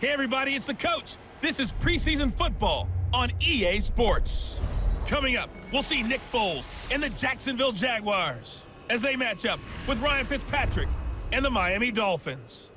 Hey everybody, it's the coach. This is preseason football on EA Sports. Coming up, we'll see Nick Foles and the Jacksonville Jaguars as they match up with Ryan Fitzpatrick and the Miami Dolphins.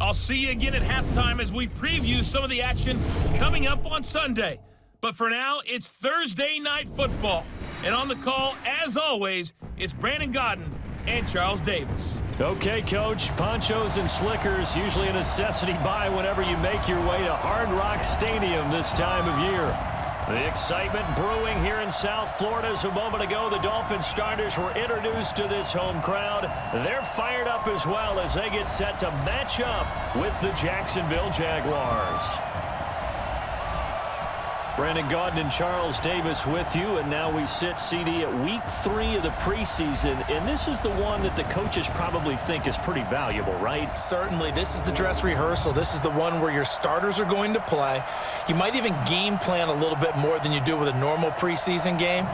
I'll see you again at halftime as we preview some of the action coming up on Sunday. But for now, it's Thursday Night Football. And on the call, as always, it's Brandon Godden and Charles Davis. Okay, Coach, ponchos and slickers, usually a necessity buy whenever you make your way to Hard Rock Stadium this time of year. The excitement brewing here in South Florida as a moment ago. The Dolphins starters were introduced to this home crowd. They're fired up as well as they get set to match up with the Jacksonville Jaguars. Brandon Gaudin and Charles Davis with you, and now we sit, CD, at week 3 of the preseason, and this is the one that the coaches probably think is pretty valuable, right? Certainly. This is the dress rehearsal. This is the one where your starters are going to play. You might even game plan a little bit more than you do with a normal preseason game,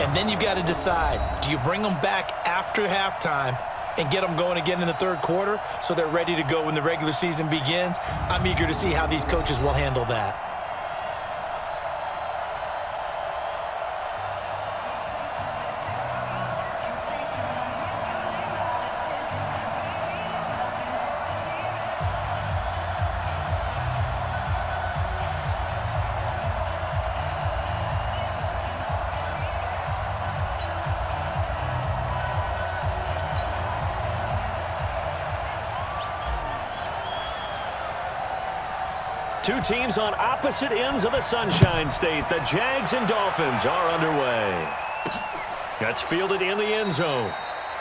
and then you've got to decide, do you bring them back after halftime and get them going again in the third quarter so they're ready to go when the regular season begins? I'm eager to see how these coaches will handle that. Two teams on opposite ends of the Sunshine State. The Jags and Dolphins are underway. That's fielded in the end zone.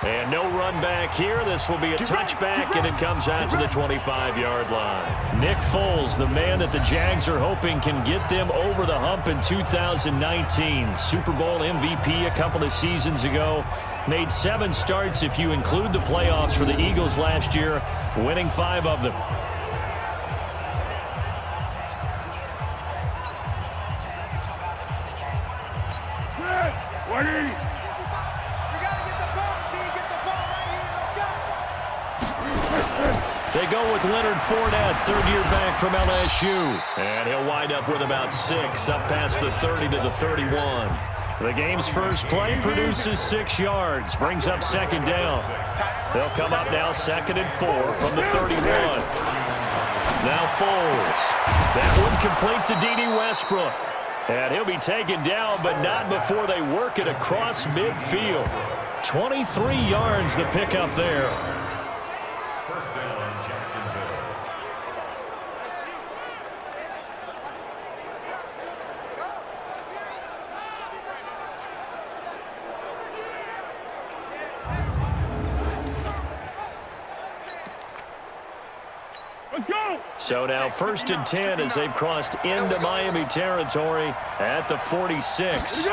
And no run back here. This will be a touchback, and it comes out to the 25-yard line. Nick Foles, the man that the Jags are hoping can get them over the hump in 2019. Super Bowl MVP a couple of seasons ago. Made 7 starts if you include the playoffs for the Eagles last year, winning 5 of them. They go with Leonard Fournette, third-year back from LSU. And he'll wind up with about 6, up past the 30 to the 31. The game's first play produces 6 yards, brings up second down. They'll come up now 2nd and 4 from the 31. Now Foles. That one complete to D.D. Westbrook. And he'll be taken down, but not before they work it across midfield. 23 yards the pickup there. First down, Jacksonville. So now 1st and 10 as they've crossed into Miami territory at the 46.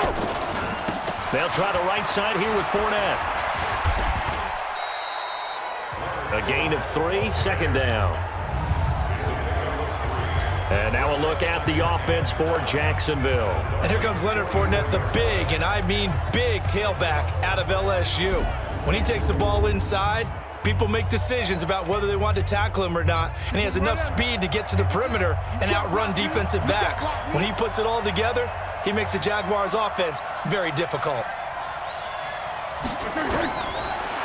They'll try the right side here with Fournette. A gain of 3, second down. And now a look at the offense for Jacksonville. And here comes Leonard Fournette, the big, and I mean big, tailback out of LSU. When he takes the ball inside, people make decisions about whether they want to tackle him or not, and he has enough speed to get to the perimeter and outrun defensive backs. When he puts it all together, he makes the Jaguars' offense very difficult.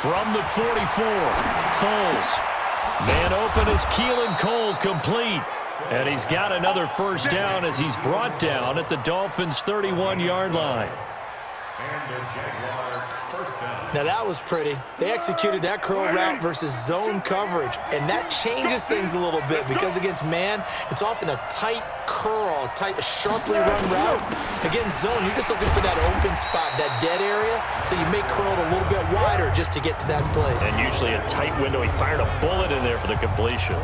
From the 44, Foles. Man open is Keelan Cole, complete. And he's got another first down as he's brought down at the Dolphins' 31-yard line. Now that was pretty. They executed that curl route versus zone coverage, and that changes things a little bit because against man, it's often a tight curl, a sharply run route. Against zone, you're just looking for that open spot, that dead area, so you make curl a little bit wider just to get to that place. And usually a tight window. He fired a bullet in there for the completion.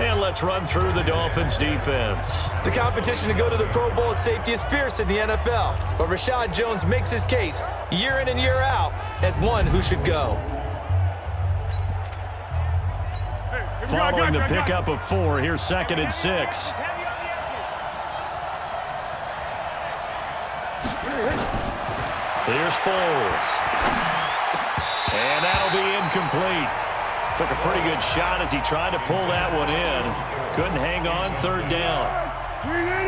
And let's run through the Dolphins' defense. The competition to go to the Pro Bowl at safety is fierce in the NFL, but Rashad Jones makes his case year in and year out as one who should go. Following the pickup of 4, here's 2nd and 6. Here's Foles. And that'll be incomplete. Took a pretty good shot as he tried to pull that one in. Couldn't hang on third down.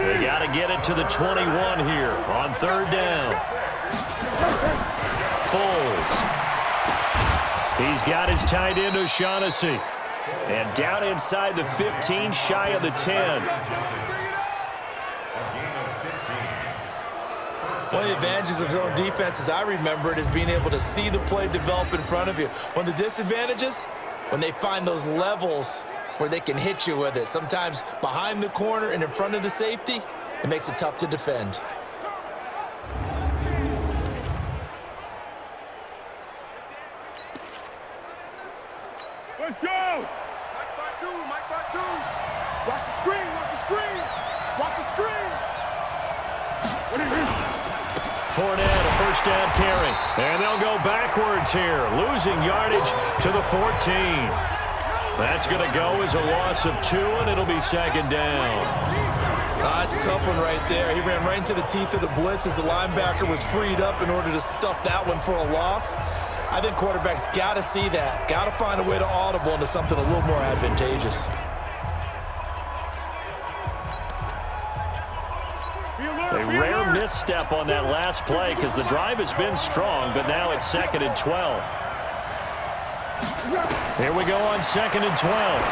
They got to get it to the 21 here on third down. Foles. He's got his tight end O'Shaughnessy. And down inside the 15, shy of the 10. One of the advantages of zone defense, as I remember it, is being able to see the play develop in front of you. One of the disadvantages, when they find those levels where they can hit you with it, sometimes behind the corner and in front of the safety, it makes it tough to defend. Let's go! Mike by two. Watch the screen, watch the screen. Watch the screen. Fournette, a first down carry. And they'll go backwards here, losing yardage to the 14. That's going to go as a loss of 2, and it'll be second down. That's a tough one right there. He ran right into the teeth of the blitz as the linebacker was freed up in order to stuff that one for a loss. I think quarterbacks got to see that. Got to find a way to audible into something a little more advantageous. A rare misstep on that last play because the drive has been strong, but now it's 2nd and 12. Here we go on 2nd and 12.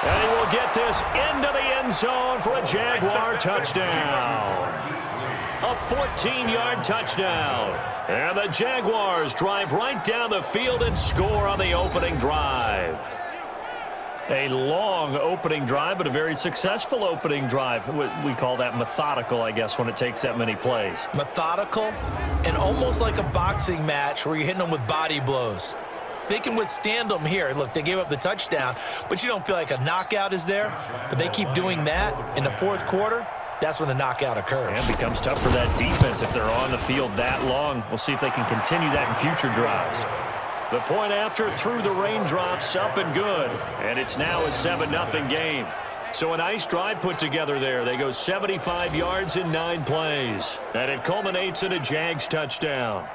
And he will get this into the end zone for a Jaguar touchdown. A 14-yard touchdown. And the Jaguars drive right down the field and score on the opening drive. A long opening drive, but a very successful opening drive. We call that methodical, I guess, when it takes that many plays. Methodical and almost like a boxing match where you're hitting them with body blows. They can withstand them here. Look, they gave up the touchdown, but you don't feel like a knockout is there. But they keep doing that in the fourth quarter. That's when the knockout occurs. And it becomes tough for that defense if they're on the field that long. We'll see if they can continue that in future drives. The point after through the raindrops, up and good. And it's now a 7-0 game. So a nice drive put together there. They go 75 yards in 9 plays. And it culminates in a Jags touchdown.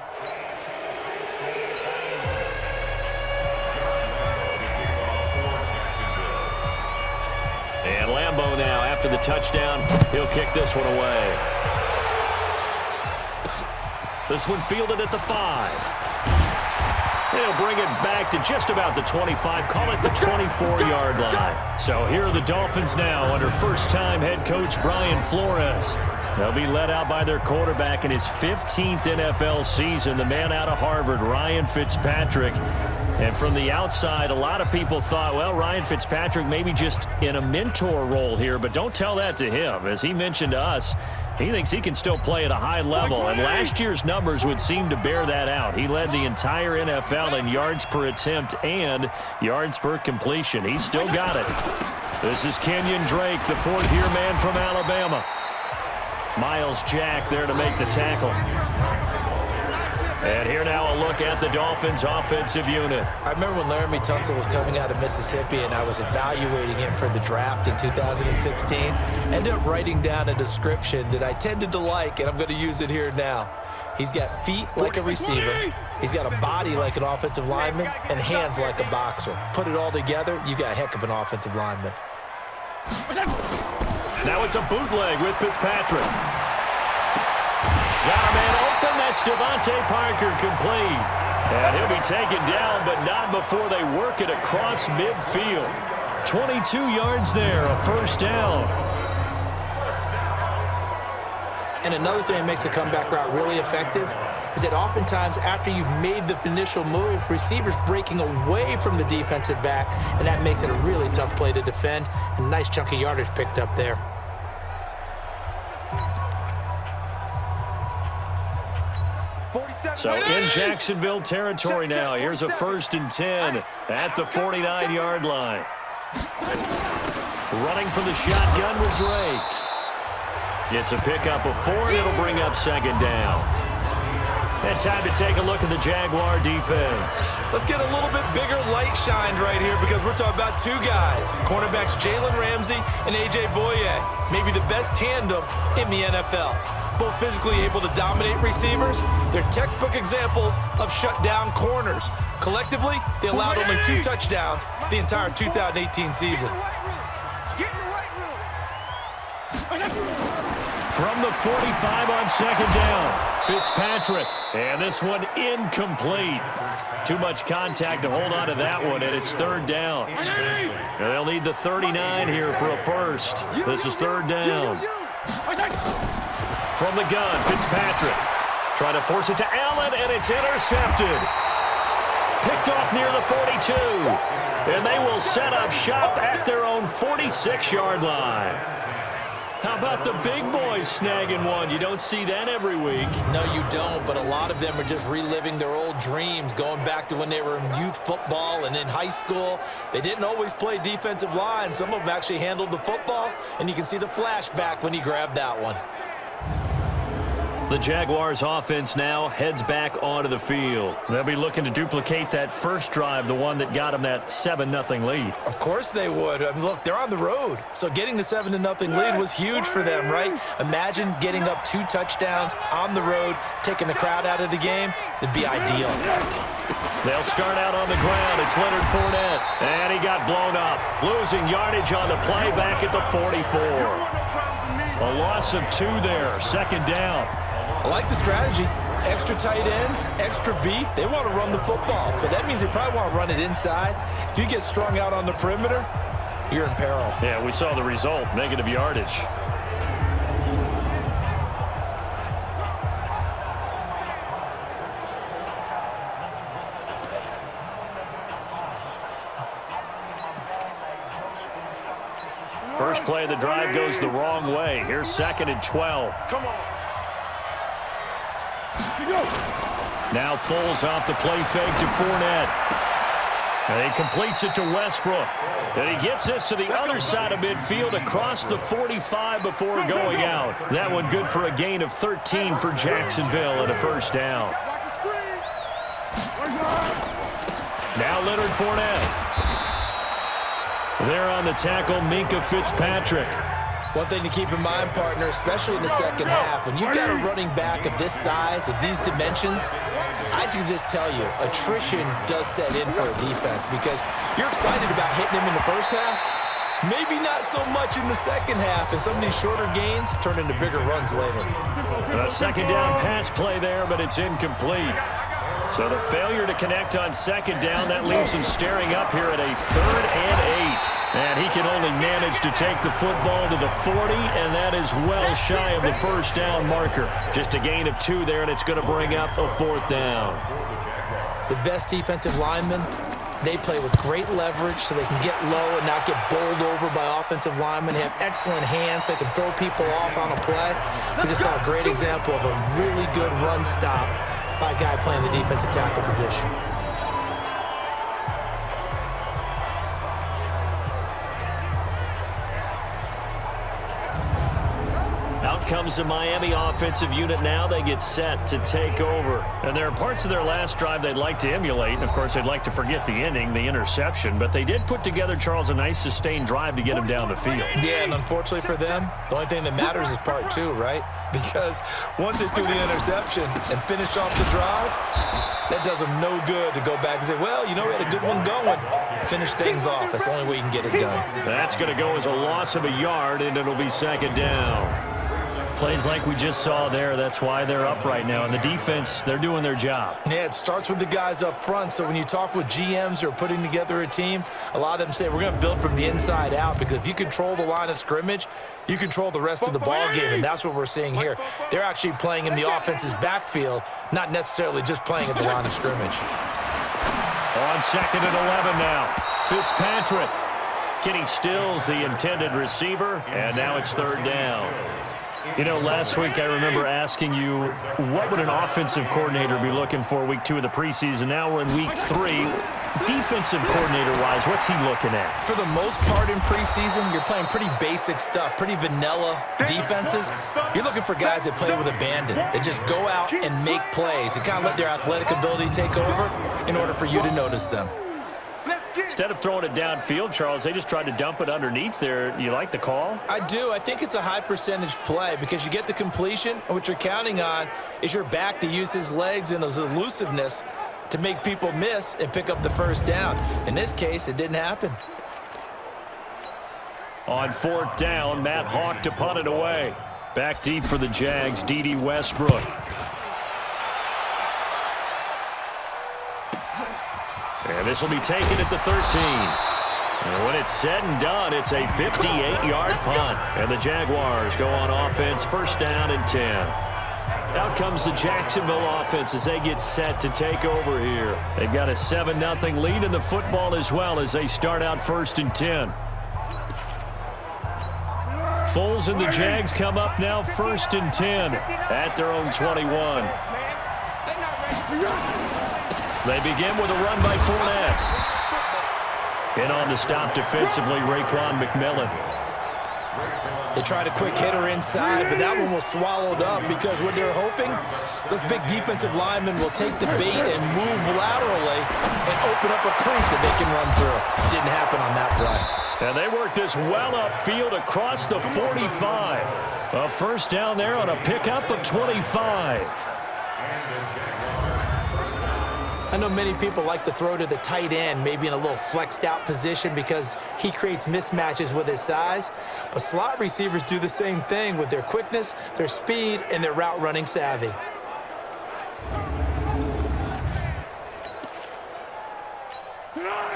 And Lambeau now, after the touchdown, he'll kick this one away. This one fielded at the 5. They'll bring it back to just about the 25, call it the 24-yard line. So here are the Dolphins now under first-time head coach Brian Flores. They'll be led out by their quarterback in his 15th NFL season, the man out of Harvard, Ryan Fitzpatrick. And from the outside, a lot of people thought, well, Ryan Fitzpatrick maybe just in a mentor role here, but don't tell that to him. As he mentioned to us, he thinks he can still play at a high level, and last year's numbers would seem to bear that out. He led the entire NFL in yards per attempt and yards per completion. He's still got it. This is Kenyon Drake, the fourth-year man from Alabama. Miles Jack there to make the tackle. And here now a look at the Dolphins' offensive unit. I remember when Laramie Tunsil was coming out of Mississippi and I was evaluating him for the draft in 2016. Ended up writing down a description that I tended to like, and I'm going to use it here now. He's got feet like a receiver. He's got a body like an offensive lineman and hands like a boxer. Put it all together, you got a heck of an offensive lineman. Now it's a bootleg with Fitzpatrick. Got a man open. That's Devontae Parker complete. And he'll be taken down, but not before they work it across midfield. 22 yards there, a first down. And another thing that makes a comeback route really effective is that oftentimes after you've made the initial move, receivers breaking away from the defensive back, and that makes it a really tough play to defend. A nice chunk of yardage picked up there. So in Jacksonville territory now. Here's a 1st and 10 at the 49-yard line. Running from the shotgun with Drake. It's a pickup of 4, and it'll bring up 2nd down. And time to take a look at the Jaguar defense. Let's get a little bit bigger light shined right here because we're talking about 2 guys. Cornerbacks Jalen Ramsey and A.J. Boye. Maybe the best tandem in the NFL. both physically able to dominate receivers. They're textbook examples of shutdown corners. Collectively, they allowed only 2 touchdowns the entire 2018 season. From the 45 on second down, Fitzpatrick. And this one incomplete. Too much contact to hold on to that one, and it's third down. And they'll need the 39 here for a first. This is third down. From the gun, Fitzpatrick. Trying to force it to Allen, and it's intercepted. Picked off near the 42. And they will set up shop at their own 46-yard line. How about the big boys snagging one? You don't see that every week. No, you don't, but a lot of them are just reliving their old dreams, going back to when they were in youth football and in high school. They didn't always play defensive line. Some of them actually handled the football, and you can see the flashback when he grabbed that one. The Jaguars offense now heads back onto the field. They'll be looking to duplicate that first drive, the one that got them that 7-0 lead. Of course they would. I mean, look, they're on the road. So getting the 7-0 lead was huge for them, right? Imagine getting up 2 touchdowns on the road, taking the crowd out of the game. It'd be ideal. They'll start out on the ground. It's Leonard Fournette. And he got blown up. Losing yardage on the play back at the 44. A loss of 2 there. Second down. I like the strategy. Extra tight ends, extra beef. They want to run the football, but that means they probably want to run it inside. If you get strung out on the perimeter, you're in peril. Yeah, we saw the result, negative yardage. First play of the drive goes the wrong way. Here's 2nd and 12. Come on. Now Foles off the play fake to Fournette. And he completes it to Westbrook. And he gets this to the other side of midfield across the 45 before going out. That one good for a gain of 13 for Jacksonville and a first down. Now Leonard Fournette. There on the tackle, Minkah Fitzpatrick. One thing to keep in mind, partner, especially in the second half, when you've got a running back of this size, of these dimensions, I can just tell you, attrition does set in for a defense because you're excited about hitting him in the first half, maybe not so much in the second half, and some of these shorter gains turn into bigger runs later. A second down pass play there, but it's incomplete. So the failure to connect on second down, that leaves him staring up here at a 3rd and 8. And he can only manage to take the football to the 40, and that is well shy of the first down marker. Just a gain of 2 there, and it's going to bring up a 4th down. The best defensive linemen, they play with great leverage so they can get low and not get bowled over by offensive linemen. They have excellent hands. They can throw people off on a play. We just saw a great example of a really good run stop by a guy playing the defensive tackle position. Out comes the Miami offensive unit now. They get set to take over. And there are parts of their last drive they'd like to emulate. And, of course, they'd like to forget the ending, the interception. But they did put together, Charles, a nice sustained drive to get him down the field. Yeah, and unfortunately for them, the only thing that matters is part 2, right? Because once they threw the interception and finished off the drive, that does them no good to go back and say, well, you know, we had a good one going. Finish things off. That's the only way you can get it done. That's going to go as a loss of a yard, and it'll be second down. Plays like we just saw there, that's why they're up right now. And the defense, they're doing their job. Yeah, it starts with the guys up front. So when you talk with GMs who are putting together a team, a lot of them say we're going to build from the inside out, because if you control the line of scrimmage, you control the rest of the ball game, and that's what we're seeing here. They're actually playing in the offense's backfield, not necessarily just playing at the line of scrimmage. On 2nd and 11 now, Fitzpatrick. Kenny Stills, the intended receiver, and now it's 3rd down. You know, last week I remember asking you, what would an offensive coordinator be looking for week 2 of the preseason? Now we're in week 3. Defensive coordinator-wise, what's he looking at? For the most part in preseason, you're playing pretty basic stuff, pretty vanilla defenses. You're looking for guys that play with abandon, that just go out and make plays and kind of let their athletic ability take over in order for you to notice them. Let's get Instead of throwing it downfield, Charles, they just tried to dump it underneath there. You like the call? I do. I think it's a high percentage play because you get the completion, and what you're counting on is your back to use his legs and his elusiveness to make people miss and pick up the first down. In this case, it didn't happen. On 4th down, Matt Hawk to punt it away. Back deep for the Jags, D.D. Westbrook. And this will be taken at the 13. And when it's said and done, it's a 58-yard punt. And the Jaguars go on offense, 1st down and 10. Out comes the Jacksonville offense as they get set to take over here. They've got a 7-0 lead in the football as well as they start out 1st and 10. Foles and the Jags come up now 1st and 10 at their own 21. They begin with a run by Fournette. And on the stop defensively, Raekwon McMillan. They tried a quick hitter inside, but that one was swallowed up because what they're hoping, those big defensive linemen will take the bait and move laterally and open up a crease that they can run through. Didn't happen on that play. And they work this well upfield across the 45. A 1st down there on a pickup of 25. I know many people like to throw to the tight end, maybe in a little flexed out position because he creates mismatches with his size. But slot receivers do the same thing with their quickness, their speed, and their route running savvy.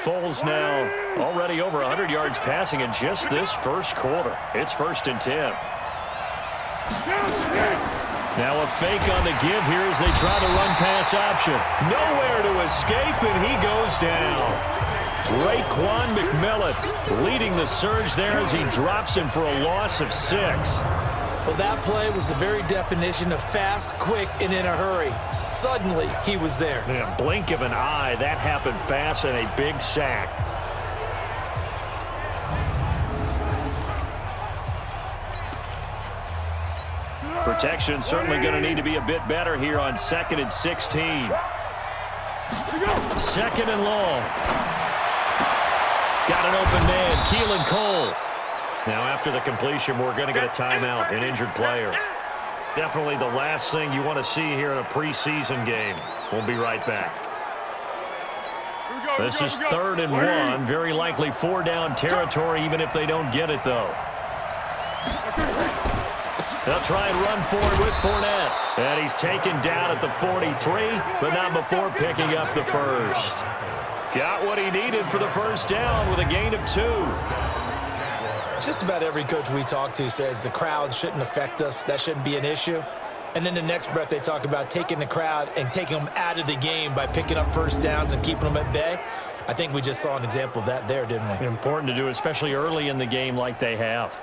Foles now already over 100 yards passing in just this 1st quarter. It's 1st and 10. Now a fake on the give here as they try the run-pass option. Nowhere to escape, and he goes down. Raekwon McMillan leading the surge there as he drops him for a loss of 6. Well, that play was the very definition of fast, quick, and in a hurry. Suddenly, he was there. In a blink of an eye, that happened fast and a big sack. Protection certainly going to need to be a bit better here on 2nd and 16. 2nd and long. Got an open man, Keelan Cole. Now after the completion, we're going to get a timeout, an injured player. Definitely the last thing you want to see here in a preseason game. We'll be right back. This is 3rd and 1, very likely 4-down territory even if they don't get it though. They'll try and run forward with Fournette. And he's taken down at the 43, but not before picking up the 1st. Got what he needed for the 1st down with a gain of 2. Just about every coach we talk to says the crowd shouldn't affect us. That shouldn't be an issue. And then the next breath they talk about taking the crowd and taking them out of the game by picking up 1st downs and keeping them at bay. I think we just saw an example of that there, didn't we? Important to do, especially early in the game like they have.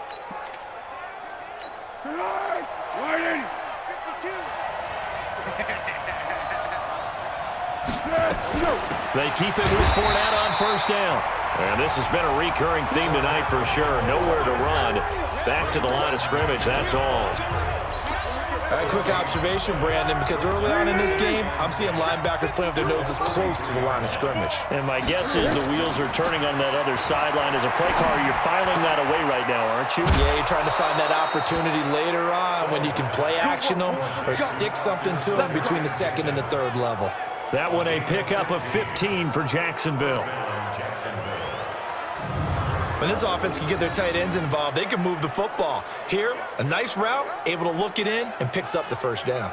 They keep it with Fournette on 1st down. And this has been a recurring theme tonight for sure. Nowhere to run. Back to the line of scrimmage, that's all. All right, quick observation, Brandon, because early on in this game, I'm seeing linebackers playing with their noses close to the line of scrimmage. And my guess is the wheels are turning on that other sideline. As a play caller, you're filing that away right now, aren't you? Yeah, you're trying to find that opportunity later on when you can play action them or stick something to them between the 2nd and the 3rd level. That one a pickup of 15 for Jacksonville. When this offense can get their tight ends involved, they can move the football. Here, a nice route, able to look it in, and picks up the 1st down.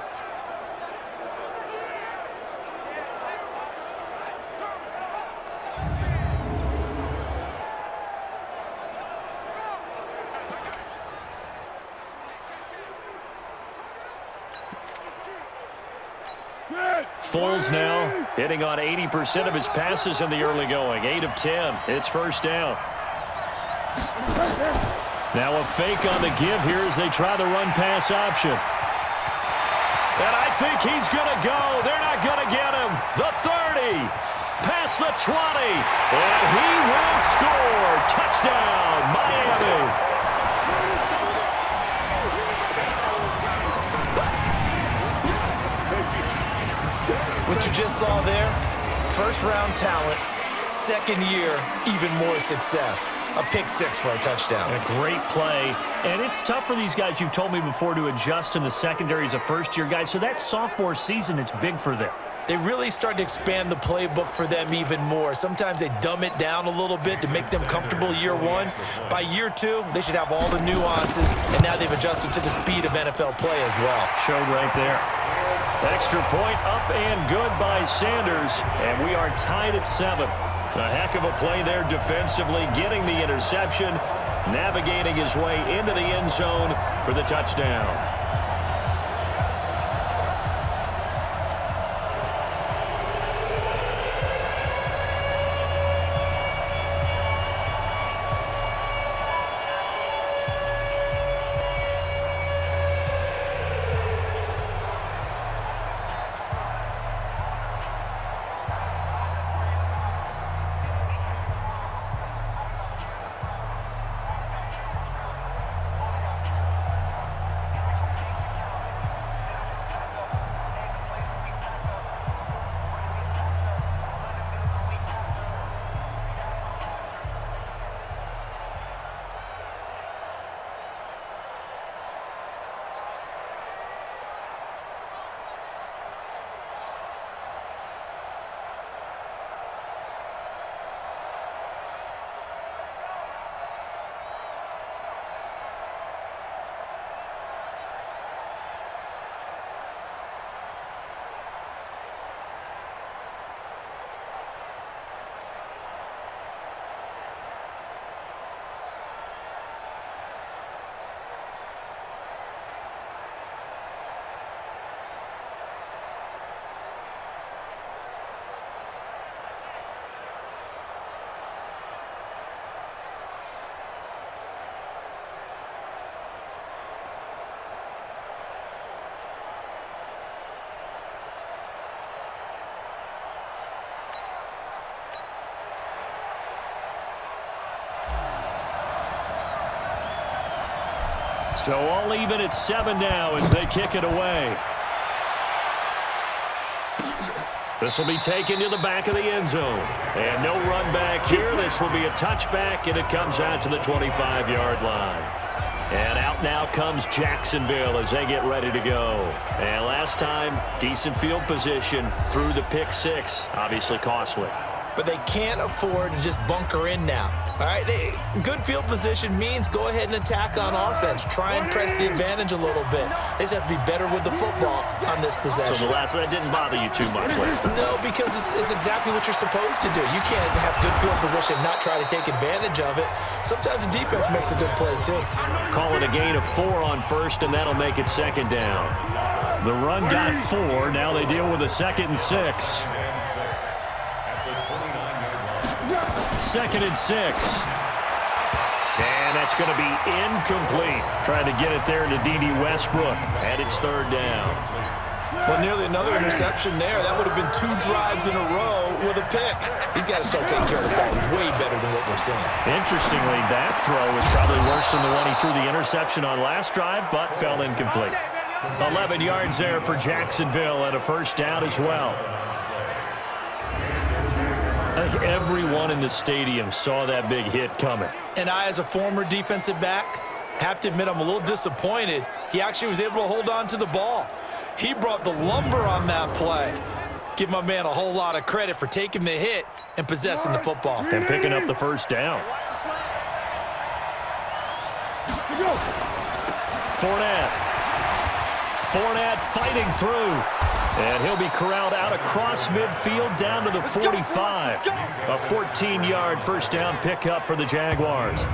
Foles now hitting on 80% of his passes in the early going. 8 of 10. It's 1st down. Now a fake on the give here as they try the run-pass option. And I think he's going to go. They're not going to get him. The 30. Past the 20. And he will score. Touchdown, Miami. What you just saw there, 1st-round talent, Second year, even more success. A pick six for a touchdown. A great play. And it's tough for these guys, you've told me before, to adjust in the secondary as a first-year guy. So that sophomore season, it's big for them. They really start to expand the playbook for them even more. Sometimes they dumb it down a little bit to make them comfortable year one. By year two, they should have all the nuances, and now they've adjusted to the speed of NFL play as well. Showed right there. Extra point up and good by Sanders, and we are tied at 7. A heck of a play there defensively, getting the interception, navigating his way into the end zone for the touchdown. So all even at 7 now as they kick it away. This will be taken to the back of the end zone. And no run back here. This will be a touchback, and it comes out to the 25-yard line. And out now comes Jacksonville as they get ready to go. And last time, decent field position through the pick six. Obviously costly. But they can't afford to just bunker in now. All right, good field position means go ahead and attack on offense. Try and press the advantage a little bit. They just have to be better with the football on this possession. So the last one didn't bother you too much last time? No, because it's exactly what you're supposed to do. You can't have good field position and not try to take advantage of it. Sometimes the defense makes a good play, too. Call it a gain of 4 on first, and that'll make it second down. The run got 4. Now they deal with a 2nd and 6. 2nd and 6. And that's going to be incomplete. Trying to get it there to D.D. Westbrook. And it's 3rd down. Well, nearly another interception there. That would have been 2 drives in a row with a pick. He's got to start taking care of the ball way better than what we're seeing. Interestingly, that throw was probably worse than the one he threw the interception on last drive, but fell incomplete. 11 yards there for Jacksonville and a 1st down as well. I think everyone in the stadium saw that big hit coming. And I, as a former defensive back, have to admit I'm a little disappointed. He actually was able to hold on to the ball. He brought the lumber on that play. Give my man a whole lot of credit for taking the hit and possessing the football. And picking up the 1st down. Fournette fighting through. And he'll be corralled out across midfield down to the 45. A 14-yard 1st down pickup for the Jaguars.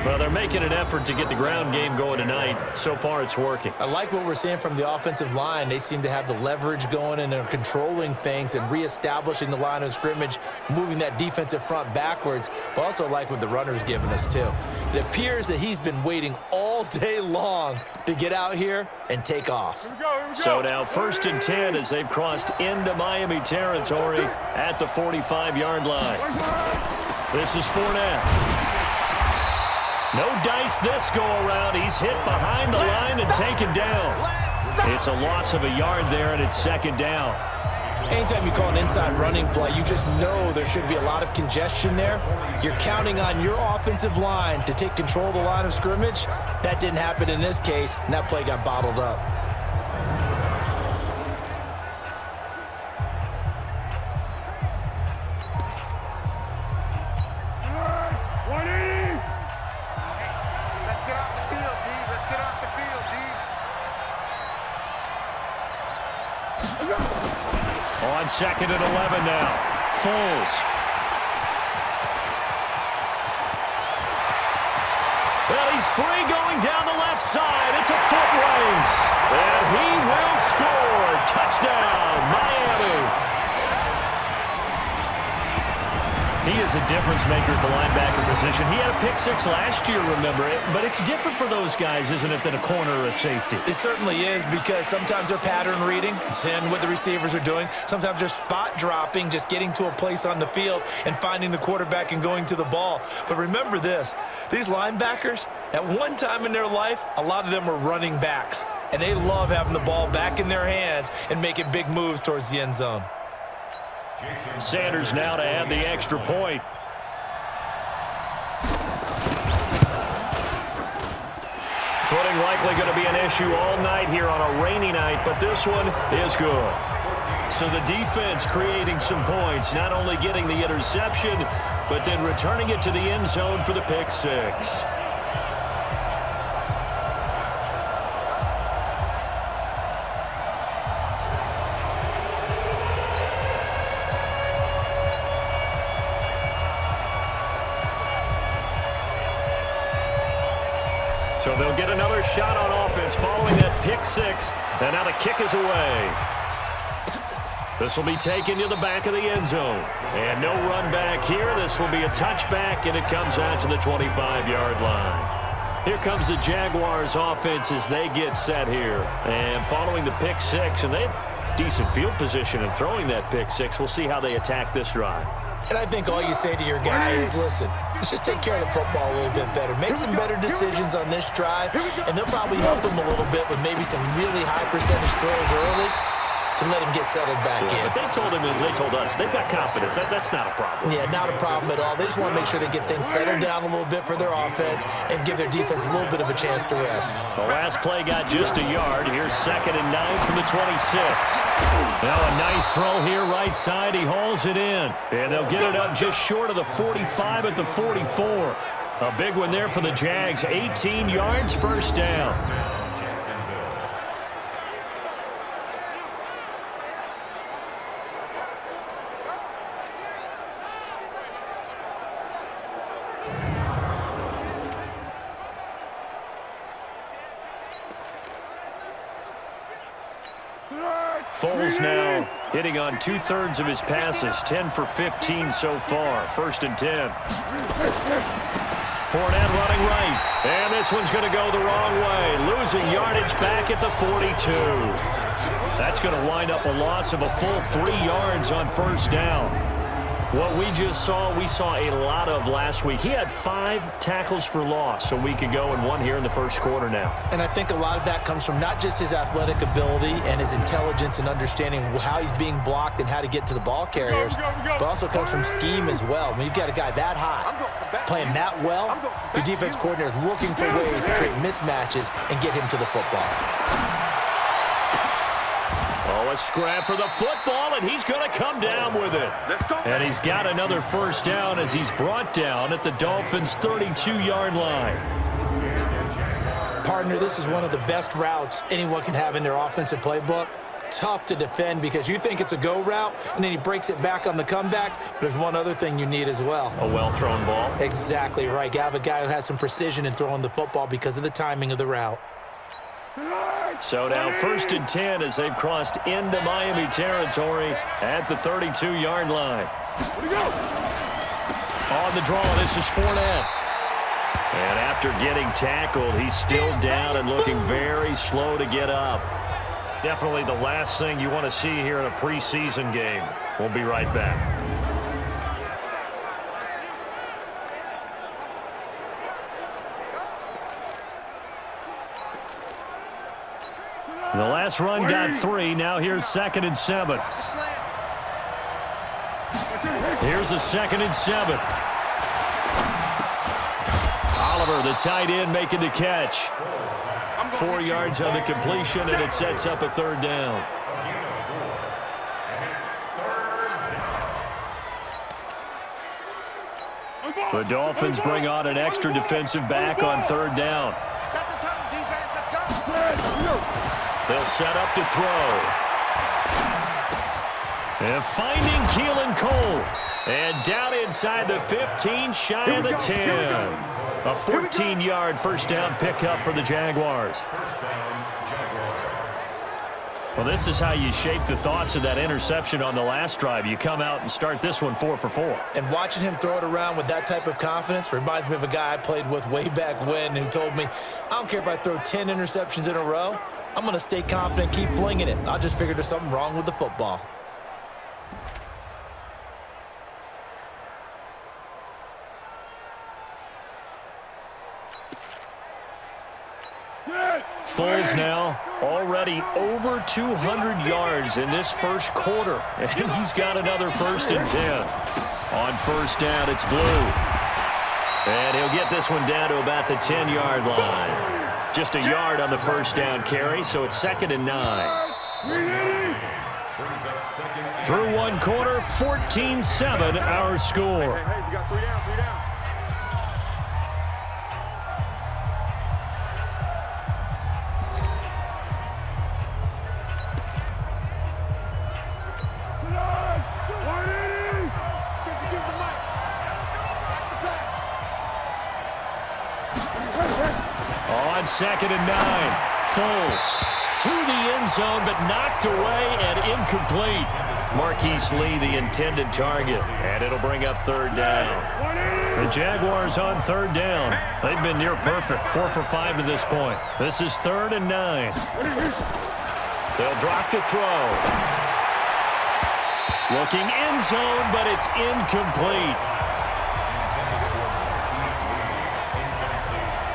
Well, they're making an effort to get the ground game going tonight. So far, it's working. I like what we're seeing from the offensive line. They seem to have the leverage going, and they're controlling things and reestablishing the line of scrimmage, moving that defensive front backwards, but also like what the runner's giving us, too. It appears that he's been waiting all day long to get out here and take off. Here we go. So now 1st and 10 as they've crossed into Miami territory at the 45-yard line. This is Fournette. No dice this go-around. He's hit behind the line and taken down. It's a loss of a yard there, and it's 2nd down. Anytime you call an inside running play, you just know there should be a lot of congestion there. You're counting on your offensive line to take control of the line of scrimmage. That didn't happen in this case, and that play got bottled up. Let's get off the field, D. Let's get off the field, D. On 2nd and 11 now. Foles. Well, he's free going down the left side. It's a foot race. And he will score. Touchdown, Miami. He is a difference maker at the linebacker position. He had a pick six last year, remember it. But it's different for those guys, isn't it, than a corner or a safety? It certainly is, because sometimes they're pattern reading, seeing what the receivers are doing. Sometimes they're spot dropping, just getting to a place on the field and finding the quarterback and going to the ball. But remember this, these linebackers, at one time in their life, a lot of them were running backs. And they love having the ball back in their hands and making big moves towards the end zone. Sanders now to add the extra point. Footing likely going to be an issue all night here on a rainy night, but this one is good. So the defense creating some points, not only getting the interception, but then returning it to the end zone for the pick six. So they'll get another shot on offense following that pick six. And now the kick is away. This will be taken to the back of the end zone. And no run back here. This will be a touchback, and it comes out to the 25-yard line. Here comes the Jaguars offense as they get set here. And following the pick six, and they have decent field position in throwing that pick six. We'll see how they attack this drive. And I think all you say to your guy is, listen, let's just take care of the football a little bit better. Make some better decisions on this drive, and they'll probably help him a little bit with maybe some really high percentage throws early to let him get settled back in. But they told him, and they told us, they've got confidence. That's not a problem. Yeah, not a problem at all. They just want to make sure they get things settled down a little bit for their offense and give their defense a little bit of a chance to rest. The last play got just a yard. Here's 2nd and 9 from the 26. Now a nice throw here right side. He hauls it in. And they'll get it up just short of the 45 at the 44. A big one there for the Jags. 18 yards, first down. Foles now hitting on 2/3 of his passes, 10 for 15 so far. 1st and 10. Fournette running right. And this one's going to go the wrong way. Losing yardage back at the 42. That's going to wind up a loss of a full 3 yards on 1st down. What we just saw, we saw a lot of last week. He had 5 tackles for loss a week ago and 1 here in the first quarter now. And I think a lot of that comes from not just his athletic ability and his intelligence and understanding how he's being blocked and how to get to the ball carriers, but also comes from scheme as well. When you've got a guy that hot, playing that well, your defense coordinator is looking for ways to create mismatches and get him to the football. Oh, a scrap for the football, and he's going to come down with it. And he's got another first down as he's brought down at the Dolphins' 32-yard line. Partner, this is one of the best routes anyone can have in their offensive playbook. Tough to defend because you think it's a go route, and then he breaks it back on the comeback. But there's one other thing you need as well. A well-thrown ball. Exactly right. You have a guy who has some precision in throwing the football because of the timing of the route. So now 1st and 10 as they've crossed into Miami territory at the 32-yard line. On the draw, this is Fournette. And after getting tackled, he's still down and looking very slow to get up. Definitely the last thing you want to see here in a preseason game. We'll be right back. The last run got 3. Now here's 2nd and 7. Here's a 2nd and 7. Oliver, the tight end, making the catch. 4 yards on the completion, and it sets up a 3rd down. The Dolphins bring on an extra defensive back on 3rd down. Set the tone, defense. Let's go. They'll set up to throw. And finding Keelan Cole. And down inside the 15, shy of the 10. A 14-yard 1st down pickup for the Jaguars. Well, this is how you shape the thoughts of that interception on the last drive. You come out and start this one 4 for 4. And watching him throw it around with that type of confidence reminds me of a guy I played with way back when who told me, I don't care if I throw 10 interceptions in a row, I'm going to stay confident, keep flinging it. I just figured there's something wrong with the football. Foles now already over 200 yards in this 1st quarter. And he's got another 1st and 10. On 1st down, it's Blue. And he'll get this one down to about the 10-yard line. Just a yard on the 1st down carry, so it's 2nd and 9. Through 1 quarter, 14-7 our score. Hey, we got 3 down, 3 down. On 2nd and 9, Foles to the end zone, but knocked away and incomplete. Marquise Lee, the intended target, and it'll bring up 3rd down. The Jaguars on 3rd down. They've been near perfect, 4 for 5 to this point. This is 3rd and 9. They'll drop to throw. Looking end zone, but it's incomplete.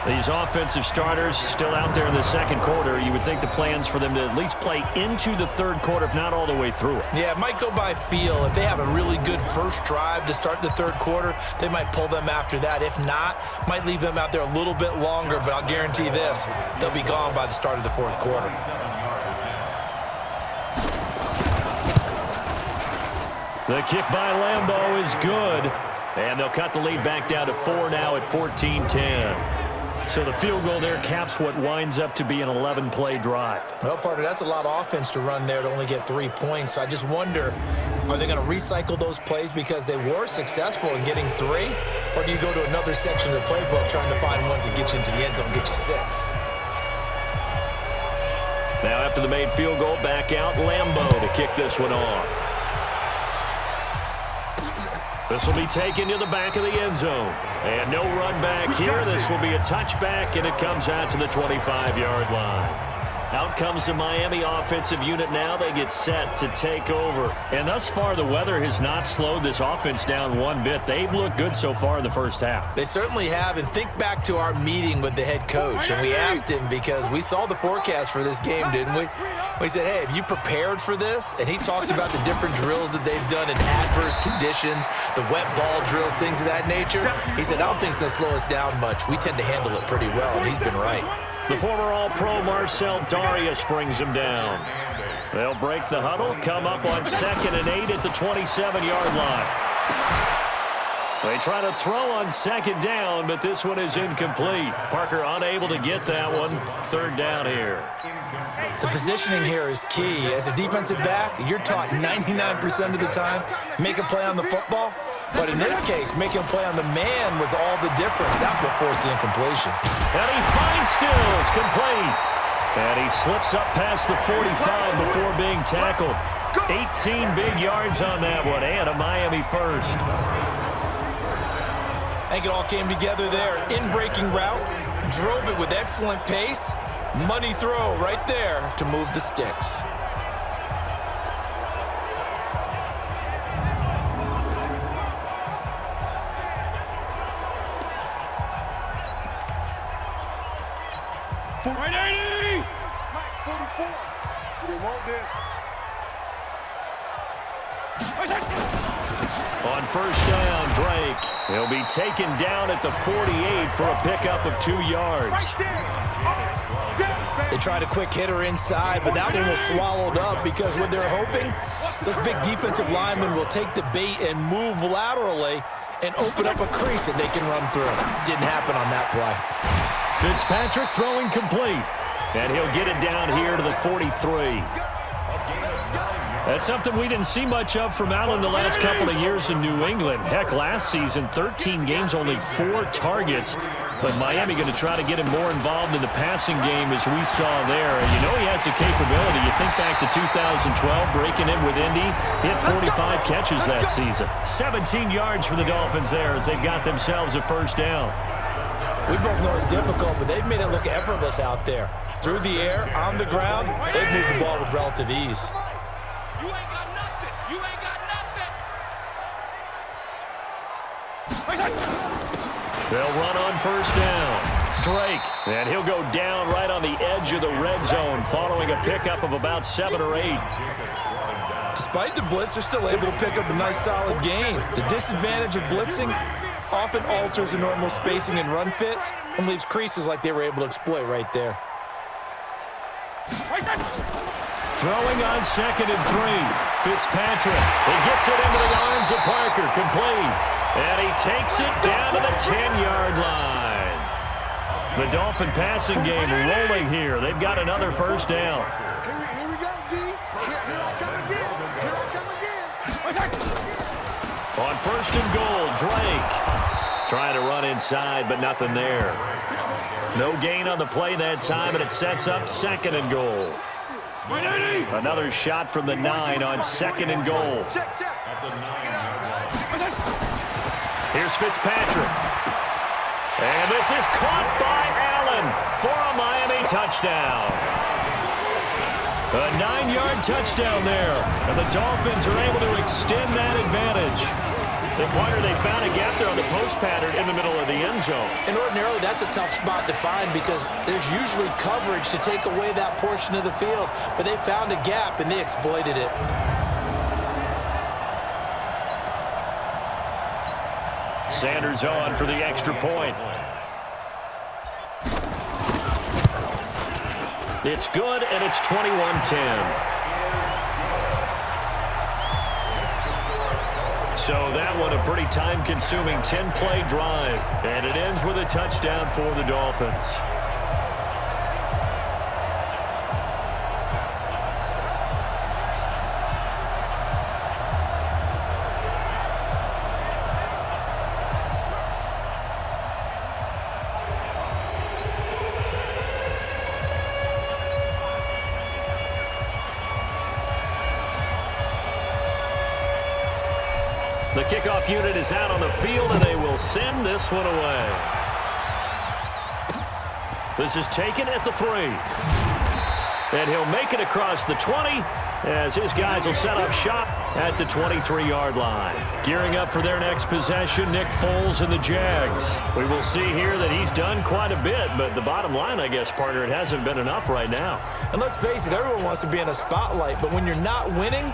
These offensive starters still out there in the 2nd quarter. You would think the plan's for them to at least play into the 3rd quarter, if not all the way through it. Yeah, it might go by feel. If they have a really good first drive to start the 3rd quarter, they might pull them after that. If not, might leave them out there a little bit longer, but I'll guarantee this, they'll be gone by the start of the 4th quarter. The kick by Lambeau is good, and they'll cut the lead back down to 4 now at 14-10. So the field goal there caps what winds up to be an 11-play drive. Well, partner, that's a lot of offense to run there to only get 3 points. So I just wonder, are they going to recycle those plays because they were successful in getting 3? Or do you go to another section of the playbook trying to find ones that get you into the end zone and get you 6? Now after the made field goal, back out Lambeau to kick this one off. This will be taken to the back of the end zone. And no run back here. This will be a touchback, and it comes out to the 25-yard line. Out comes the Miami offensive unit now. They get set to take over. And thus far, the weather has not slowed this offense down one bit. They've looked good so far in the 1st half. They certainly have. And think back to our meeting with the head coach. And we asked him, because we saw the forecast for this game, didn't we? We said, hey, have you prepared for this? And he talked about the different drills that they've done in adverse conditions, the wet ball drills, things of that nature. He said, I don't think it's going to slow us down much. We tend to handle it pretty well, and he's been right. The former All-Pro Marcel Darius brings him down. They'll break the huddle, come up on 2nd and 8 at the 27-yard line. They try to throw on 2nd down, but this one is incomplete. Parker unable to get that one. 3rd down here. The positioning here is key. As a defensive back, you're taught 99% of the time, make a play on the football. But in this case, making a play on the man was all the difference. That's what forced the incompletion. And he finds Stills, complete. And he slips up past the 45 before being tackled. 18 big yards on that one, and a Miami 1st. I think it all came together there. In-breaking route, drove it with excellent pace. Money throw right there to move the sticks. Right 80! Mike, 44. We want this. On first down, Drake. He'll be taken down at the 48 for a pickup of 2 yards. They tried a quick hitter inside, but that one was swallowed up because what they're hoping, those big defensive linemen will take the bait and move laterally and open up a crease that they can run through. Didn't happen on that play. Fitzpatrick throwing complete, and he'll get it down here to the 43. That's something we didn't see much of from Allen the last couple of years in New England. Heck, last season, 13 games, only 4 targets. But Miami going to try to get him more involved in the passing game as we saw there. And you know he has the capability. You think back to 2012, breaking in with Indy. He had 45 catches that season. 17 yards for the Dolphins there as they've got themselves a first down. We both know it's difficult, but they've made it look effortless out there. Through the air, on the ground, they've moved the ball with relative ease. You ain't got nothing. You ain't got nothing. They'll run on first down. Drake, and he'll go down right on the edge of the red zone following a pickup of about 7 or 8. Despite the blitz, they're still able to pick up a nice solid gain. The disadvantage of blitzing often alters the normal spacing and run fits and leaves creases like they were able to exploit right there. Throwing on 2nd and 3. Fitzpatrick. He gets it into the arms of Parker. Complete. And he takes it down to the 10-yard line. The Dolphin passing game rolling here. They've got another first down. Here we go, D. Here I come again. Here I come again. On first and goal, Drake. Trying to run inside, but nothing there. No gain on the play that time, and it sets up 2nd and goal. Another shot from the 9 on 2nd and goal. Here's Fitzpatrick. And this is caught by Allen for a Miami touchdown. A 9-yard touchdown there. And the Dolphins are able to extend that advantage. The pointer, they found a gap there on the post pattern in the middle of the end zone. And ordinarily, that's a tough spot to find because there's usually coverage to take away that portion of the field. But they found a gap, and they exploited it. Sanders on for the extra point. It's good, and it's 21-10. So that one a pretty time-consuming 10-play drive. And it ends with a touchdown for the Dolphins. The kickoff unit is out on the field, and they will send this one away. This is taken at the 3. And he'll make it across the 20 as his guys will set up shop at the 23-yard line. Gearing up for their next possession, Nick Foles and the Jags. We will see here that he's done quite a bit, but the bottom line, I guess, partner, it hasn't been enough right now. And let's face it, everyone wants to be in a spotlight, but when you're not winning,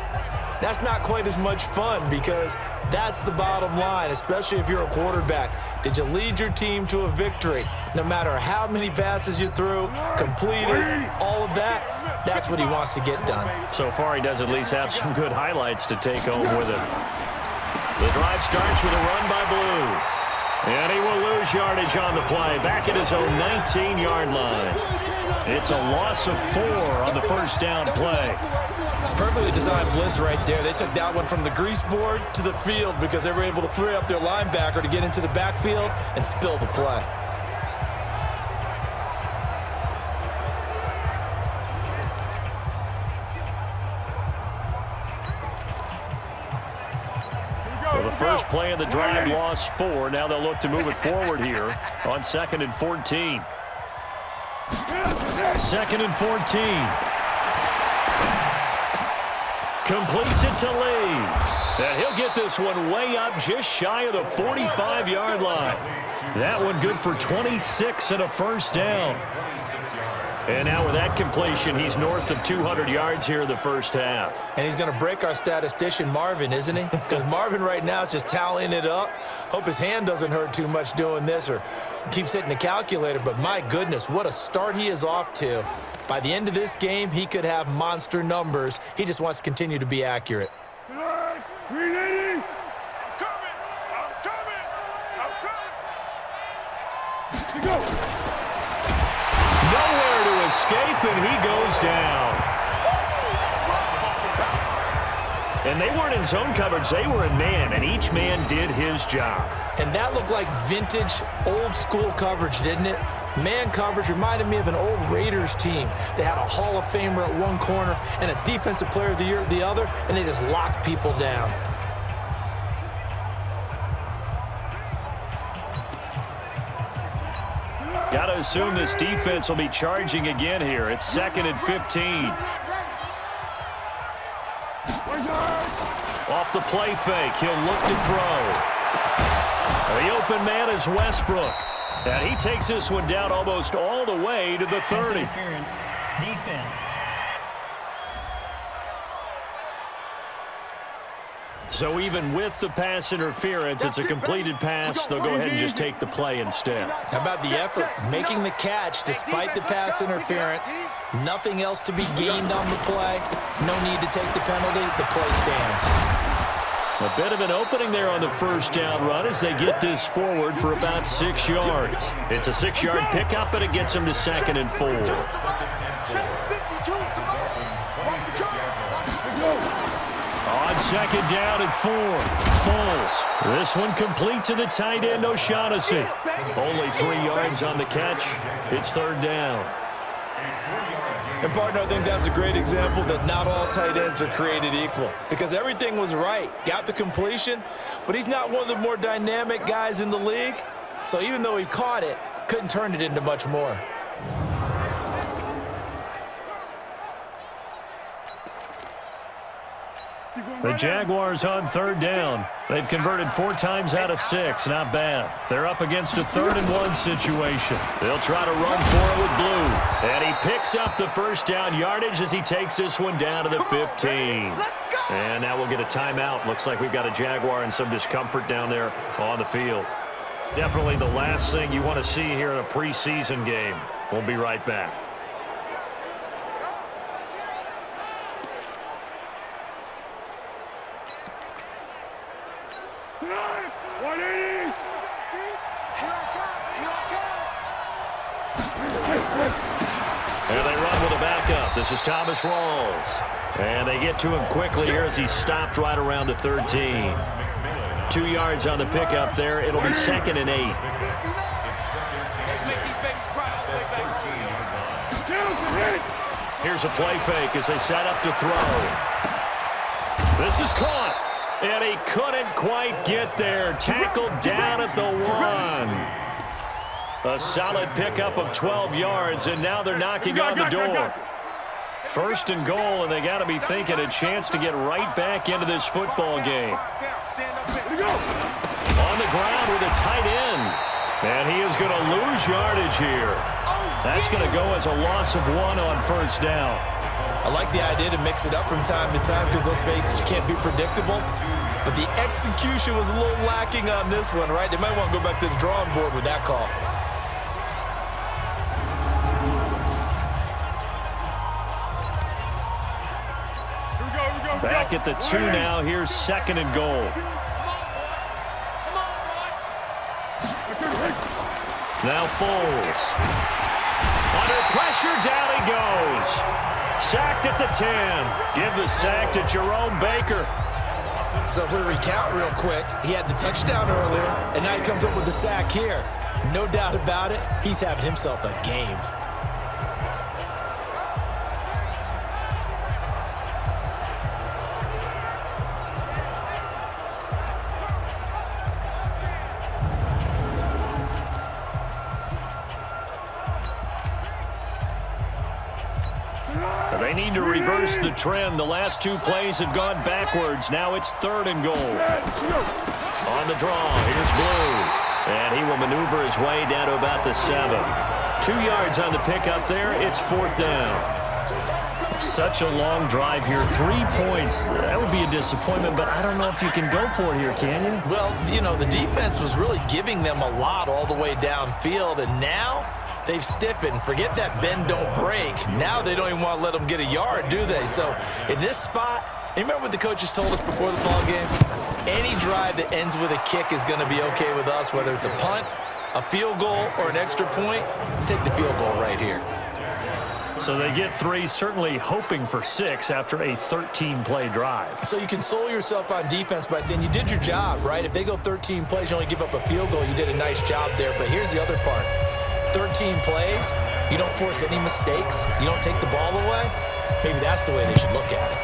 that's not quite as much fun because that's the bottom line, especially if you're a quarterback. Did you lead your team to a victory? No matter how many passes you threw, completed, all of that, that's what he wants to get done. So far, he does at least have some good highlights to take home with him. The drive starts with a run by Blue. And he will lose yardage on the play, back at his own 19-yard line. It's a loss of 4 on the first down play. Perfectly designed blitz right there. They took that one from the grease board to the field because they were able to free up their linebacker to get into the backfield and spill the play. Well, the first play of the drive lost 4. Now they'll look to move it forward here on 2nd and 14. 2nd and 14. Completes it to Lee. And he'll get this one way up just shy of the 45-yard line. That one good for 26 and a first down. And now with that completion, he's north of 200 yards here in the first half. And he's going to break our statistician Marvin, isn't he? Because Marvin right now is just tallying it up. Hope his hand doesn't hurt too much doing this or keeps hitting the calculator. But my goodness, what a start he is off to. By the end of this game, he could have monster numbers. He just wants to continue to be accurate. I'm coming! I'm coming! Go! Nowhere to escape, and he goes down. And they weren't in zone coverage. They were in man, and each man did his job. And that looked like vintage, old-school coverage, didn't it? Man coverage reminded me of an old Raiders team. They had a Hall of Famer at one corner and a Defensive Player of the Year at the other, and they just locked people down. Got to assume this defense will be charging again here. It's 2nd and 15. Off the play fake, he'll look to throw. The open man is Westbrook. And he takes this one down almost all the way to the 30. Interference, defense. So even with the pass interference, it's a completed pass. They'll go ahead and just take the play instead. How about the effort? Making the catch despite the pass interference. Nothing else to be gained on the play. No need to take the penalty. The play stands. A bit of an opening there on the first down run as they get this forward for about 6 yards. It's a 6-yard pickup, but it gets them to 2nd and 4. On 2nd down and 4, Foles. This one complete to the tight end, O'Shaughnessy. Only 3 yards on the catch. It's 3rd down. And, partner, I think that's a great example that not all tight ends are created equal because everything was right. Got the completion, but he's not one of the more dynamic guys in the league. So even though he caught it, couldn't turn it into much more. The Jaguars on 3rd down. They've converted 4 times out of 6. Not bad. They're up against a 3rd and 1 situation. They'll try to run for it with Blue. And he picks up the first down yardage as he takes this one down to the 15. And now we'll get a timeout. Looks like we've got a Jaguar in some discomfort down there on the field. Definitely the last thing you want to see here in a preseason game. We'll be right back. And they run with a backup. This is Thomas Rawls. And they get to him quickly here as he stopped right around the 13. 2 yards on the pickup there. It'll be 2nd and 8. Here's a play fake as they set up to throw. This is caught. And he couldn't quite get there. Tackled down at the 1. A solid pickup of 12 yards, and now they're knocking on the door. 1st and goal, and they got to be thinking a chance to get right back into this football game. On the ground with a tight end, and he is going to lose yardage here. That's going to go as a loss of 1 on 1st down. I like the idea to mix it up from time to time because, let's face it, you can't be predictable. But the execution was a little lacking on this one, right? They might want to go back to the drawing board with that call. Back at the 2 now. Here's 2nd and goal. Now Foles. Under pressure, down he goes. Sacked at the 10. Give the sack to Jerome Baker. So if we recount real quick, he had the touchdown earlier, and now he comes up with the sack here. No doubt about it, he's having himself a game. They need to reverse the trend. The last 2 plays have gone backwards. Now it's 3rd and goal. On the draw, here's Blue. And he will maneuver his way down to about the 7. 2 yards on the pickup there. It's 4th down. Such a long drive here. 3 points. That would be a disappointment, but I don't know if you can go for it here, can you? Well, you know, the defense was really giving them a lot all the way downfield, and now they've stiffened. Forget that bend, don't break. Now they don't even want to let them get a yard, do they? So in this spot, you remember what the coaches told us before the ball game? Any drive that ends with a kick is going to be okay with us, whether it's a punt, a field goal, or an extra point. Take the field goal right here. So they get 3, certainly hoping for 6 after a 13-play drive. So you console yourself on defense by saying you did your job, right? If they go 13 plays, you only give up a field goal, you did a nice job there. But here's the other part. 13 plays, you don't force any mistakes, you don't take the ball away. Maybe that's the way they should look at it.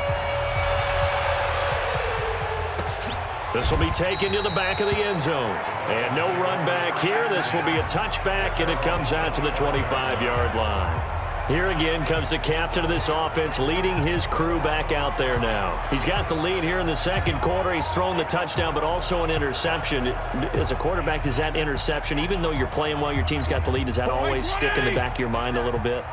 This will be taken to the back of the end zone. And no run back here. This will be a touchback, and it comes out to the 25-yard line. Here again comes the captain of this offense, leading his crew back out there now. He's got the lead here in the second quarter. He's thrown the touchdown, but also an interception. As a quarterback, does that interception, even though you're playing while your team's got the lead, does that always stick in the back of your mind a little bit?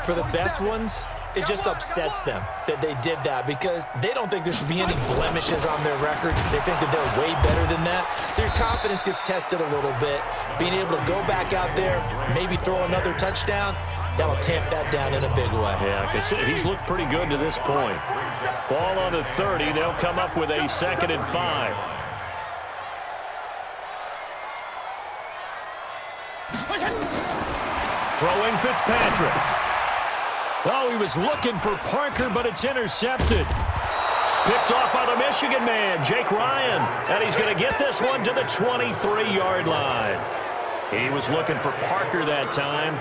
For the best ones, it just upsets them that they did that because they don't think there should be any blemishes on their record. They think that they're way better than that. So your confidence gets tested a little bit. Being able to go back out there, maybe throw another touchdown, that'll tamp that down in a big way. Yeah, because he's looked pretty good to this point. Ball on the 30. They'll come up with a 2nd and 5. Throwing Fitzpatrick. Oh, he was looking for Parker, but it's intercepted. Picked off by the Michigan man, Jake Ryan. And he's going to get this one to the 23-yard line. He was looking for Parker that time.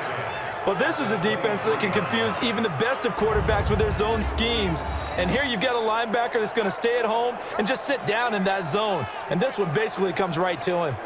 Well, this is a defense that can confuse even the best of quarterbacks with their zone schemes. And here you've got a linebacker that's going to stay at home and just sit down in that zone. And this one basically comes right to him.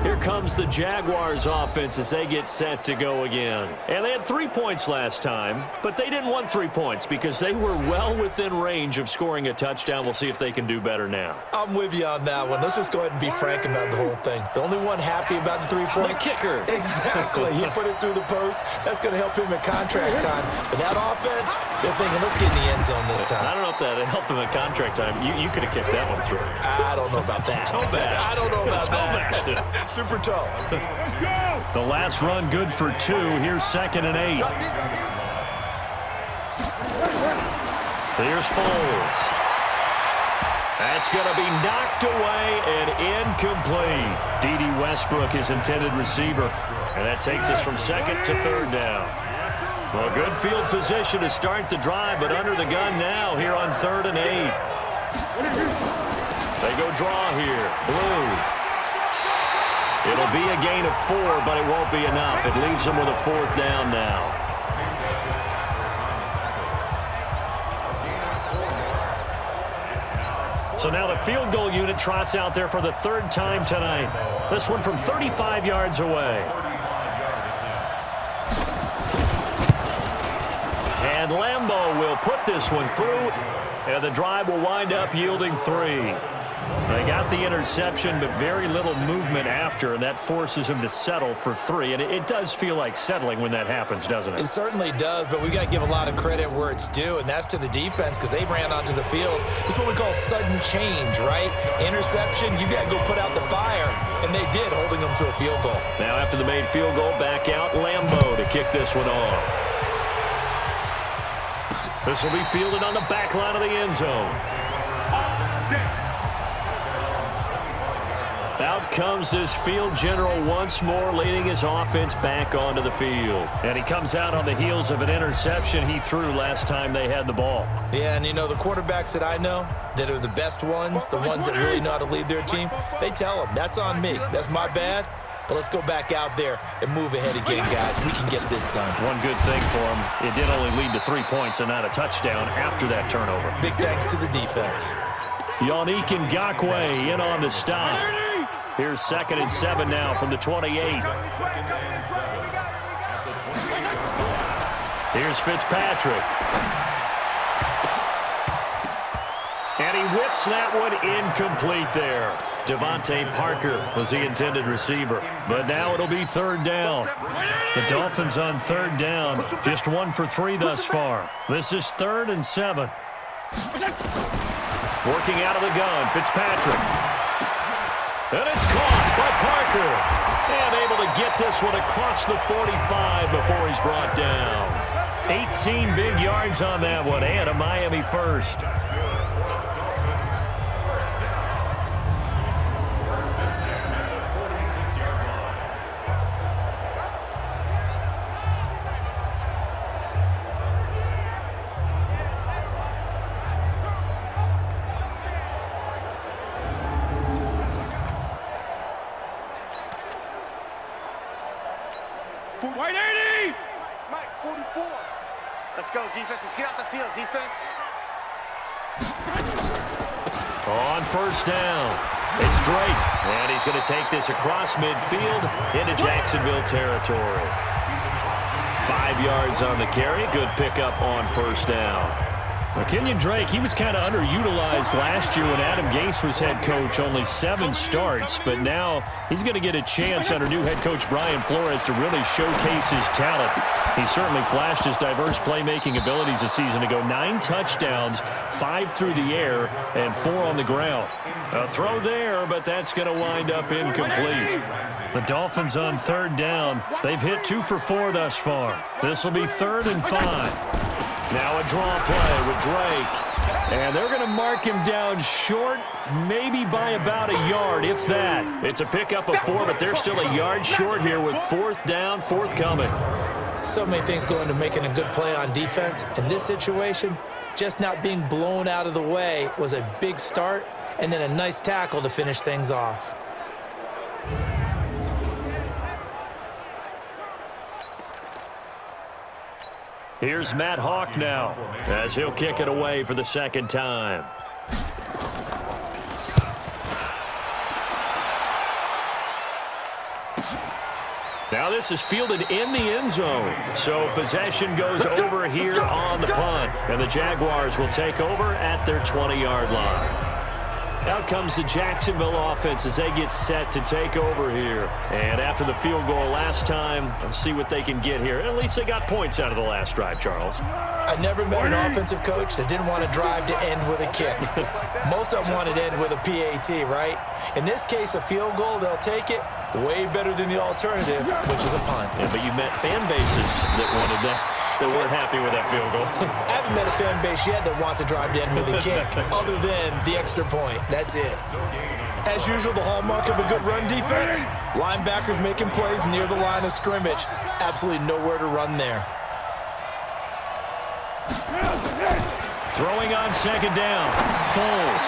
Here comes the Jaguars offense as they get set to go again. And they had 3 points last time, but they didn't want 3 points because they were well within range of scoring a touchdown. We'll see if they can do better now. I'm with you on that one. Let's just go ahead and be frank about the whole thing. The only one happy about the 3-point? The kicker. Exactly. He put it through the post. That's going to help him at contract time. But that offense, they're thinking, let's get in the end zone this time. I don't know if that helped him at contract time. You could have kicked that one through. I don't know about that. I don't know about that. Super toe. The last run good for 2. Here's 2nd and 8. Here's Foles. That's going to be knocked away and incomplete. D.D. Westbrook, his intended receiver. And that takes us from 2nd to 3rd down. Well, good field position to start the drive, but under the gun now here on 3rd and 8. They go draw here. Blue. It'll be a gain of 4, but it won't be enough. It leaves them with a 4th down now. So now the field goal unit trots out there for the 3rd time tonight. This one from 35 yards away. And Lambeau will put this one through, and the drive will wind up yielding 3. They got the interception, but very little movement after, and that forces them to settle for 3. And it does feel like settling when that happens, doesn't it? It certainly does, but we got to give a lot of credit where it's due, and that's to the defense because they ran onto the field. This is what we call sudden change, right? Interception, you got to go put out the fire, and they did, holding them to a field goal. Now after the made field goal, back out Lambeau to kick this one off. This will be fielded on the back line of the end zone. Out comes this field general once more, leading his offense back onto the field. And he comes out on the heels of an interception he threw last time they had the ball. Yeah, and you know, the quarterbacks that I know that are the best ones, the ones that really know how to lead their team, they tell them, that's on me. That's my bad. But let's go back out there and move ahead again, guys. We can get this done. One good thing for him, it did only lead to 3 points and not a touchdown after that turnover. Big thanks to the defense. Yannick Ngakoue in on the stop. Here's 2nd and 7 now from the 28. Here's Fitzpatrick. And he whips that one incomplete there. Devontae Parker was the intended receiver. But now it'll be third down. The Dolphins on third down. Just 1 for 3 thus far. This is 3rd and 7. Working out of the gun, Fitzpatrick. And it's caught by Parker. And able to get this one across the 45 before he's brought down. 18 big yards on that one, and a Miami first. White 80! Mike, 44. Let's go, defense. Let's get out the field, defense. On first down, it's Drake. And he's going to take this across midfield into Jacksonville territory. 5 yards on the carry. Good pickup on first down. Well, Kenyon Drake, he was kind of underutilized last year when Adam Gase was head coach. Only 7 starts, but now he's going to get a chance under new head coach Brian Flores to really showcase his talent. He certainly flashed his diverse playmaking abilities a season ago. 9 touchdowns, 5 through the air, and 4 on the ground. A throw there, but that's going to wind up incomplete. The Dolphins on third down. They've hit 2 for 4 thus far. This will be 3rd and 5. Now a draw play with Drake. And they're going to mark him down short, maybe by about a yard, if that. It's a pickup of 4, but they're still a yard short here with 4th down, forthcoming. So many things go into making a good play on defense. In this situation, just not being blown out of the way was a big start, and then a nice tackle to finish things off. Here's Matt Hawk now, as he'll kick it away for the 2nd time. Now this is fielded in the end zone. So possession goes over here on the punt. And the Jaguars will take over at their 20-yard line. Out comes the Jacksonville offense as they get set to take over here. And after the field goal last time, let's see what they can get here. At least they got points out of the last drive, Charles. I never met an offensive coach that didn't want to drive to end with a kick. Most of them wanted to end with a PAT, right? In this case, a field goal, they'll take it. Way better than the alternative, which is a punt. Yeah, but you met fan bases that wanted that, that weren't happy with that field goal. I haven't met a fan base yet that wants to drive to end with a kick, other than the extra point. That's it. As usual, the hallmark of a good run defense, linebackers making plays near the line of scrimmage. Absolutely nowhere to run there. Throwing on 2nd down, Foles.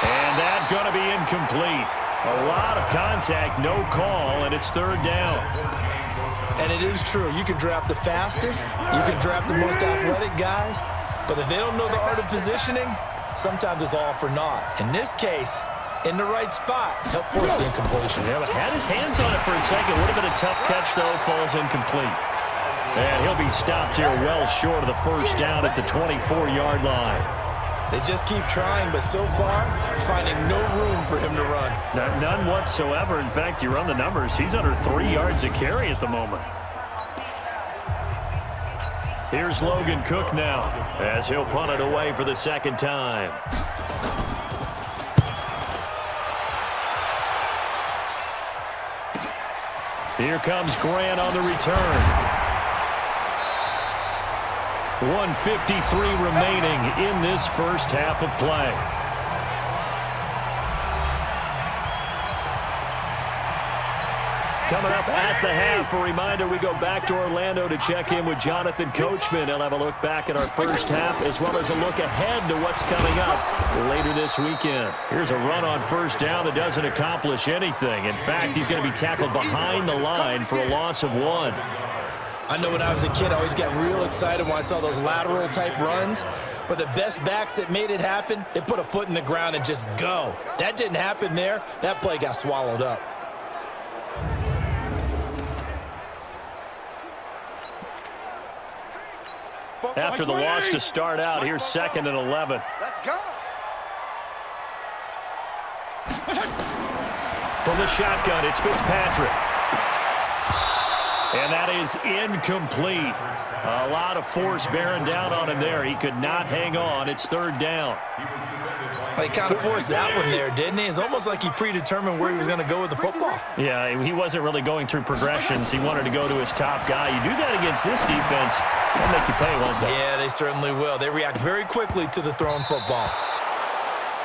And that's going to be incomplete. A lot of contact, no call, and it's 3rd down. And it is true. You can draft the fastest, you can draft the most athletic guys, but if they don't know the art of positioning, sometimes it's all for naught. In this case, in the right spot, help force the incompletion. Yeah, but had his hands on it for a second. Would have been a tough catch, though. Falls incomplete. And he'll be stopped here well short of the 1st down at the 24-yard line. They just keep trying, but so far, finding no room for him to run. None whatsoever. In fact, you run the numbers. He's under 3 yards a carry at the moment. Here's Logan Cook now, as he'll punt it away for the 2nd time. Here comes Grant on the return. 1:53 remaining in this first half of play. Coming up at the half, a reminder, we go back to Orlando to check in with Jonathan Coachman. He'll have a look back at our first half as well as a look ahead to what's coming up later this weekend. Here's a run on 1st down that doesn't accomplish anything. In fact, he's going to be tackled behind the line for a loss of 1. I know when I was a kid, I always got real excited when I saw those lateral-type runs. But the best backs that made it happen, they put a foot in the ground and just go. That didn't happen there. That play got swallowed up. After the loss to start out, here's 2nd and 11. Let's go. the shotgun. It's Fitzpatrick. And that is incomplete. A lot of force bearing down on him there. He could not hang on. It's third down. He kind of forced that one there, didn't he? It's almost like he predetermined where he was going to go with the football. Yeah, he wasn't really going through progressions. He wanted to go to his top guy. You do that against this defense, they'll make you pay, won't they? Yeah, they certainly will. They react very quickly to the thrown football.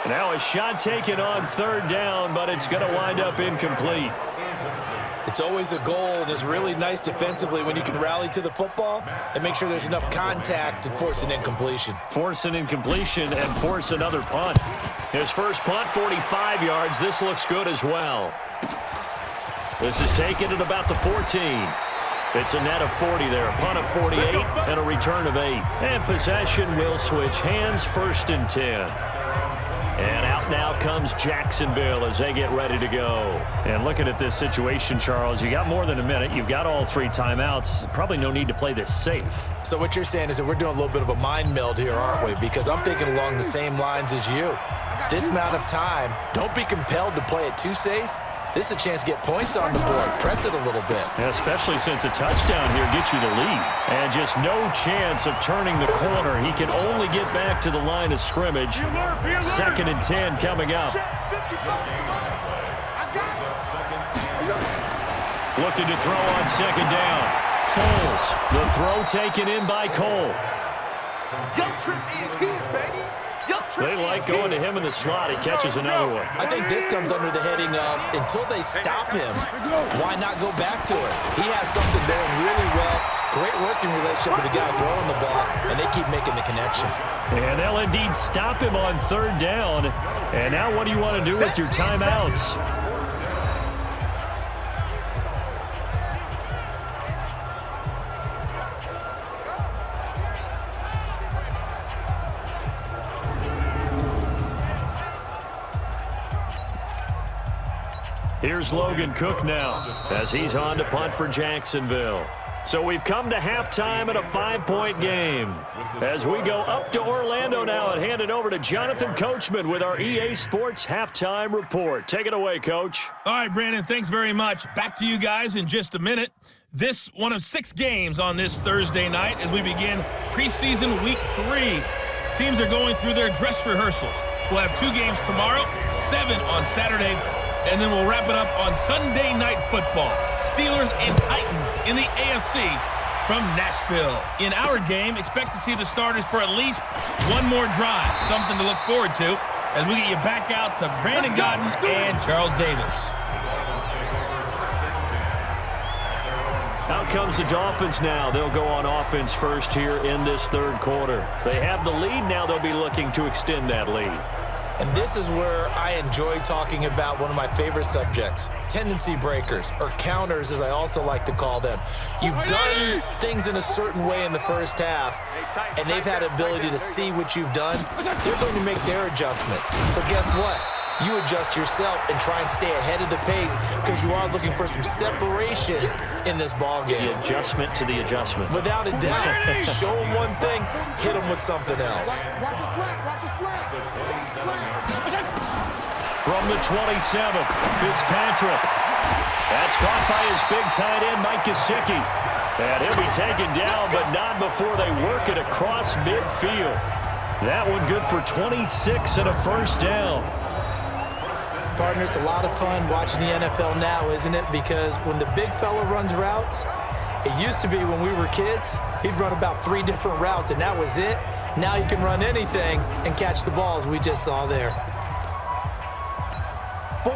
Now a shot taken on third down, but it's going to wind up incomplete. It's always a goal, and it's really nice defensively when you can rally to the football and make sure there's enough contact to force an incompletion. Force an incompletion and force another punt. His first punt, 45 yards. This looks good as well. This is taken at about the 14. It's a net of 40 there, a punt of 48, and a return of 8. And possession will switch hands, 1st and 10. And out now comes Jacksonville as they get ready to go. And looking at this situation, Charles, you got more than a minute. You've got all 3 timeouts. Probably no need to play this safe. So what you're saying is that we're doing a little bit of a mind meld here, aren't we? Because I'm thinking along the same lines as you. This amount of time, don't be compelled to play it too safe. This is a chance to get points on the board. Press it a little bit. Yeah, especially since a touchdown here gets you the lead. And just no chance of turning the corner. He can only get back to the line of scrimmage. 2nd and 10 coming up. Looking to throw on 2nd down. Foles. The throw taken in by Cole. They like going to him in the slot. He catches another one. I think this comes under the heading of until they stop him, why not go back to it? He has something going really well. Great working relationship with the guy throwing the ball, and they keep making the connection. And they'll indeed stop him on 3rd down. And now what do you want to do with your timeouts? Here's Logan Cook now as he's on to punt for Jacksonville. So we've come to halftime at a 5-point game. As we go up to Orlando now and hand it over to Jonathan Coachman with our EA Sports Halftime Report. Take it away, Coach. All right, Brandon, thanks very much. Back to you guys in just a minute. This one of 6 games on this Thursday night as we begin preseason week 3. Teams are going through their dress rehearsals. We'll have 2 games tomorrow, 7 on Saturday, and then we'll wrap it up on Sunday Night Football. Steelers and Titans in the AFC from Nashville. In our game, expect to see the starters for at least 1 more drive. Something to look forward to as we get you back out to Brandon Godden and Charles Davis. Out comes the Dolphins now. They'll go on offense first here in this 3rd quarter. They have the lead. Now they'll be looking to extend that lead. And this is where I enjoy talking about one of my favorite subjects, tendency breakers, or counters as I also like to call them. You've done things in a certain way in the first half, and they've had ability to see what you've done. They're going to make their adjustments. So guess what? You adjust yourself and try and stay ahead of the pace because you are looking for some separation in this ball game. The adjustment to the adjustment. Without a doubt. Show them one thing, hit them with something else. Watch a slant, watch a slant. From the 27, Fitzpatrick. That's caught by his big tight end, Mike Gesicki. And he'll be taken down, but not before they work it across midfield. That one good for 26 and a 1st down. Partner, it's a lot of fun watching the NFL now, isn't it? Because when the big fella runs routes, it used to be when we were kids, he'd run about 3 different routes, and that was it. Now he can run anything and catch the balls we just saw there.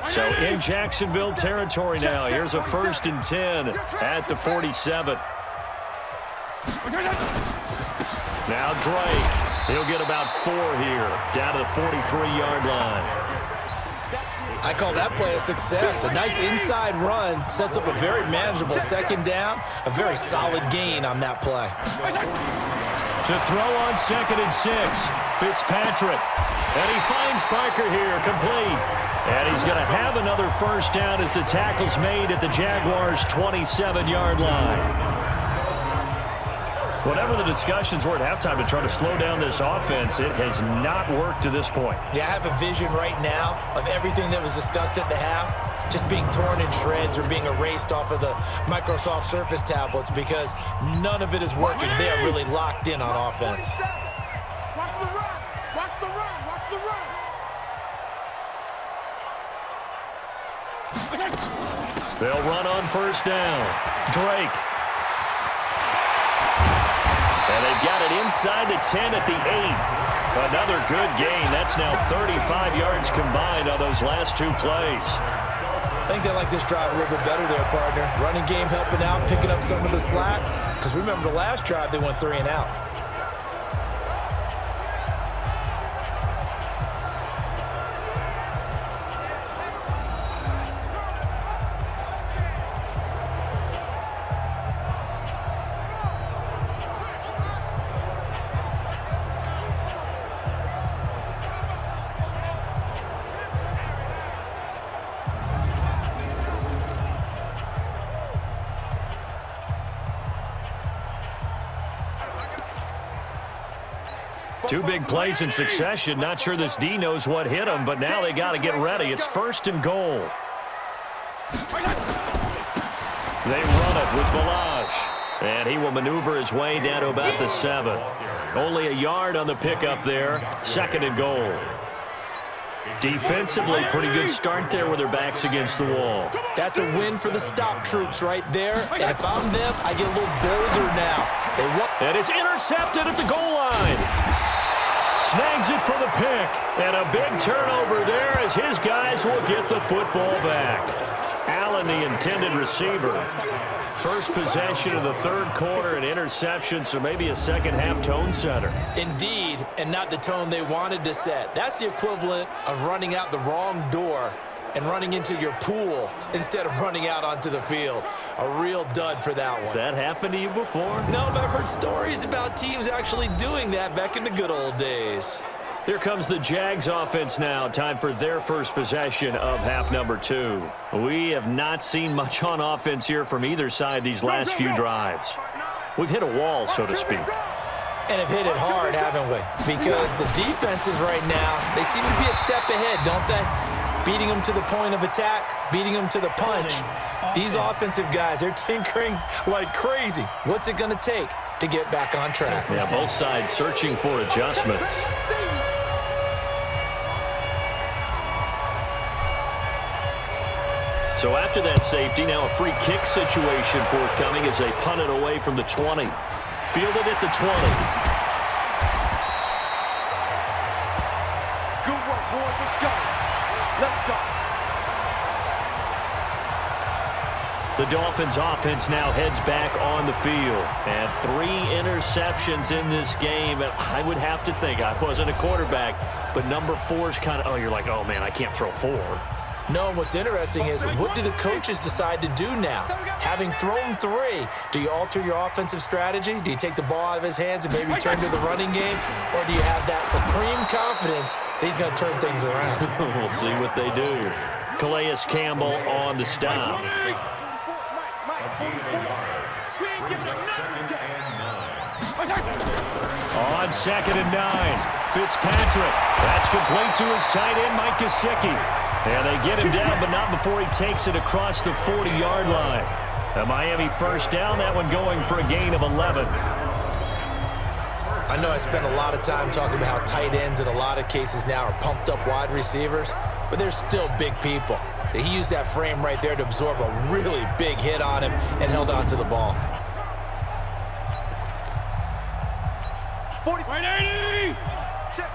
So in Jacksonville territory now. Here's a 1st and 10 at the 47. Now Drake. He'll get about 4 here, down to the 43-yard line. I call that play a success. A nice inside run sets up a very manageable 2nd down, a very solid gain on that play. To throw on 2nd and 6, Fitzpatrick. And he finds Parker here, complete. And he's going to have another 1st down as the tackle's made at the Jaguars' 27-yard line. Whatever the discussions were at halftime to try to slow down this offense, it has not worked to this point. Yeah, I have a vision right now of everything that was discussed at the half just being torn in shreds or being erased off of the Microsoft Surface tablets because none of it is working. They are really locked in on offense. Watch the run. Watch the run. Watch the run. They'll run on first down. Drake. And they've got it inside the 10 at the 8. Another good gain. That's now 35 yards combined on those last two plays. I think they like this drive a little bit better there, partner. Running game helping out, picking up some of the slack. Because remember the last drive, they went 3 and out. Two big plays in succession. Not sure this D knows what hit him, but now they got to get ready. It's 1st and goal. They run it with Balaj. And he will maneuver his way down to about the 7. Only a yard on the pickup there. 2nd and goal. Defensively, pretty good start there with their backs against the wall. That's a win for the stop troops right there. And if I'm them, I get a little bolder now. And it's intercepted at the goal line. Snags it for the pick. And a big turnover there as his guys will get the football back. Allen, the intended receiver. First possession of the 3rd quarter, an interception, so maybe a second-half tone setter. Indeed, and not the tone they wanted to set. That's the equivalent of running out the wrong door and running into your pool instead of running out onto the field. A real dud for that one. Has that happened to you before? No, but I've heard stories about teams actually doing that back in the good old days. Here comes the Jags offense now. Time for their first possession of half number 2. We have not seen much on offense here from either side these last few drives. We've hit a wall, so to speak. And have hit it hard, haven't we? Because the defenses right now, they seem to be a step ahead, don't they? Beating them to the point of attack, beating them to the punch. These offensive guys, they're tinkering like crazy. What's it going to take to get back on track? Yeah, both sides searching for adjustments. So after that safety, now a free kick situation forthcoming as they punt it away from the 20. Fielded at the 20. Good work, boys. Let's go. Let's go. The Dolphins offense now heads back on the field. And 3 interceptions in this game. And I would have to think, I wasn't a quarterback, but number 4 is kind of, you're like, oh, man, I can't throw 4. No, and what's interesting is what do the coaches decide to do now? Having thrown 3, do you alter your offensive strategy? Do you take the ball out of his hands and maybe turn to the running game? Or do you have that supreme confidence that he's going to turn things around? We'll see what they do. Calais Campbell on the stop. On 2nd and 9, Fitzpatrick. That's complete to his tight end, Mike Gesicki. And they get him down, but not before he takes it across the 40-yard line. A Miami first down, that one going for a gain of 11. I know I spent a lot of time talking about how tight ends in a lot of cases now are pumped up wide receivers, but they're still big people. He used that frame right there to absorb a really big hit on him and held on to the ball. 180! Check.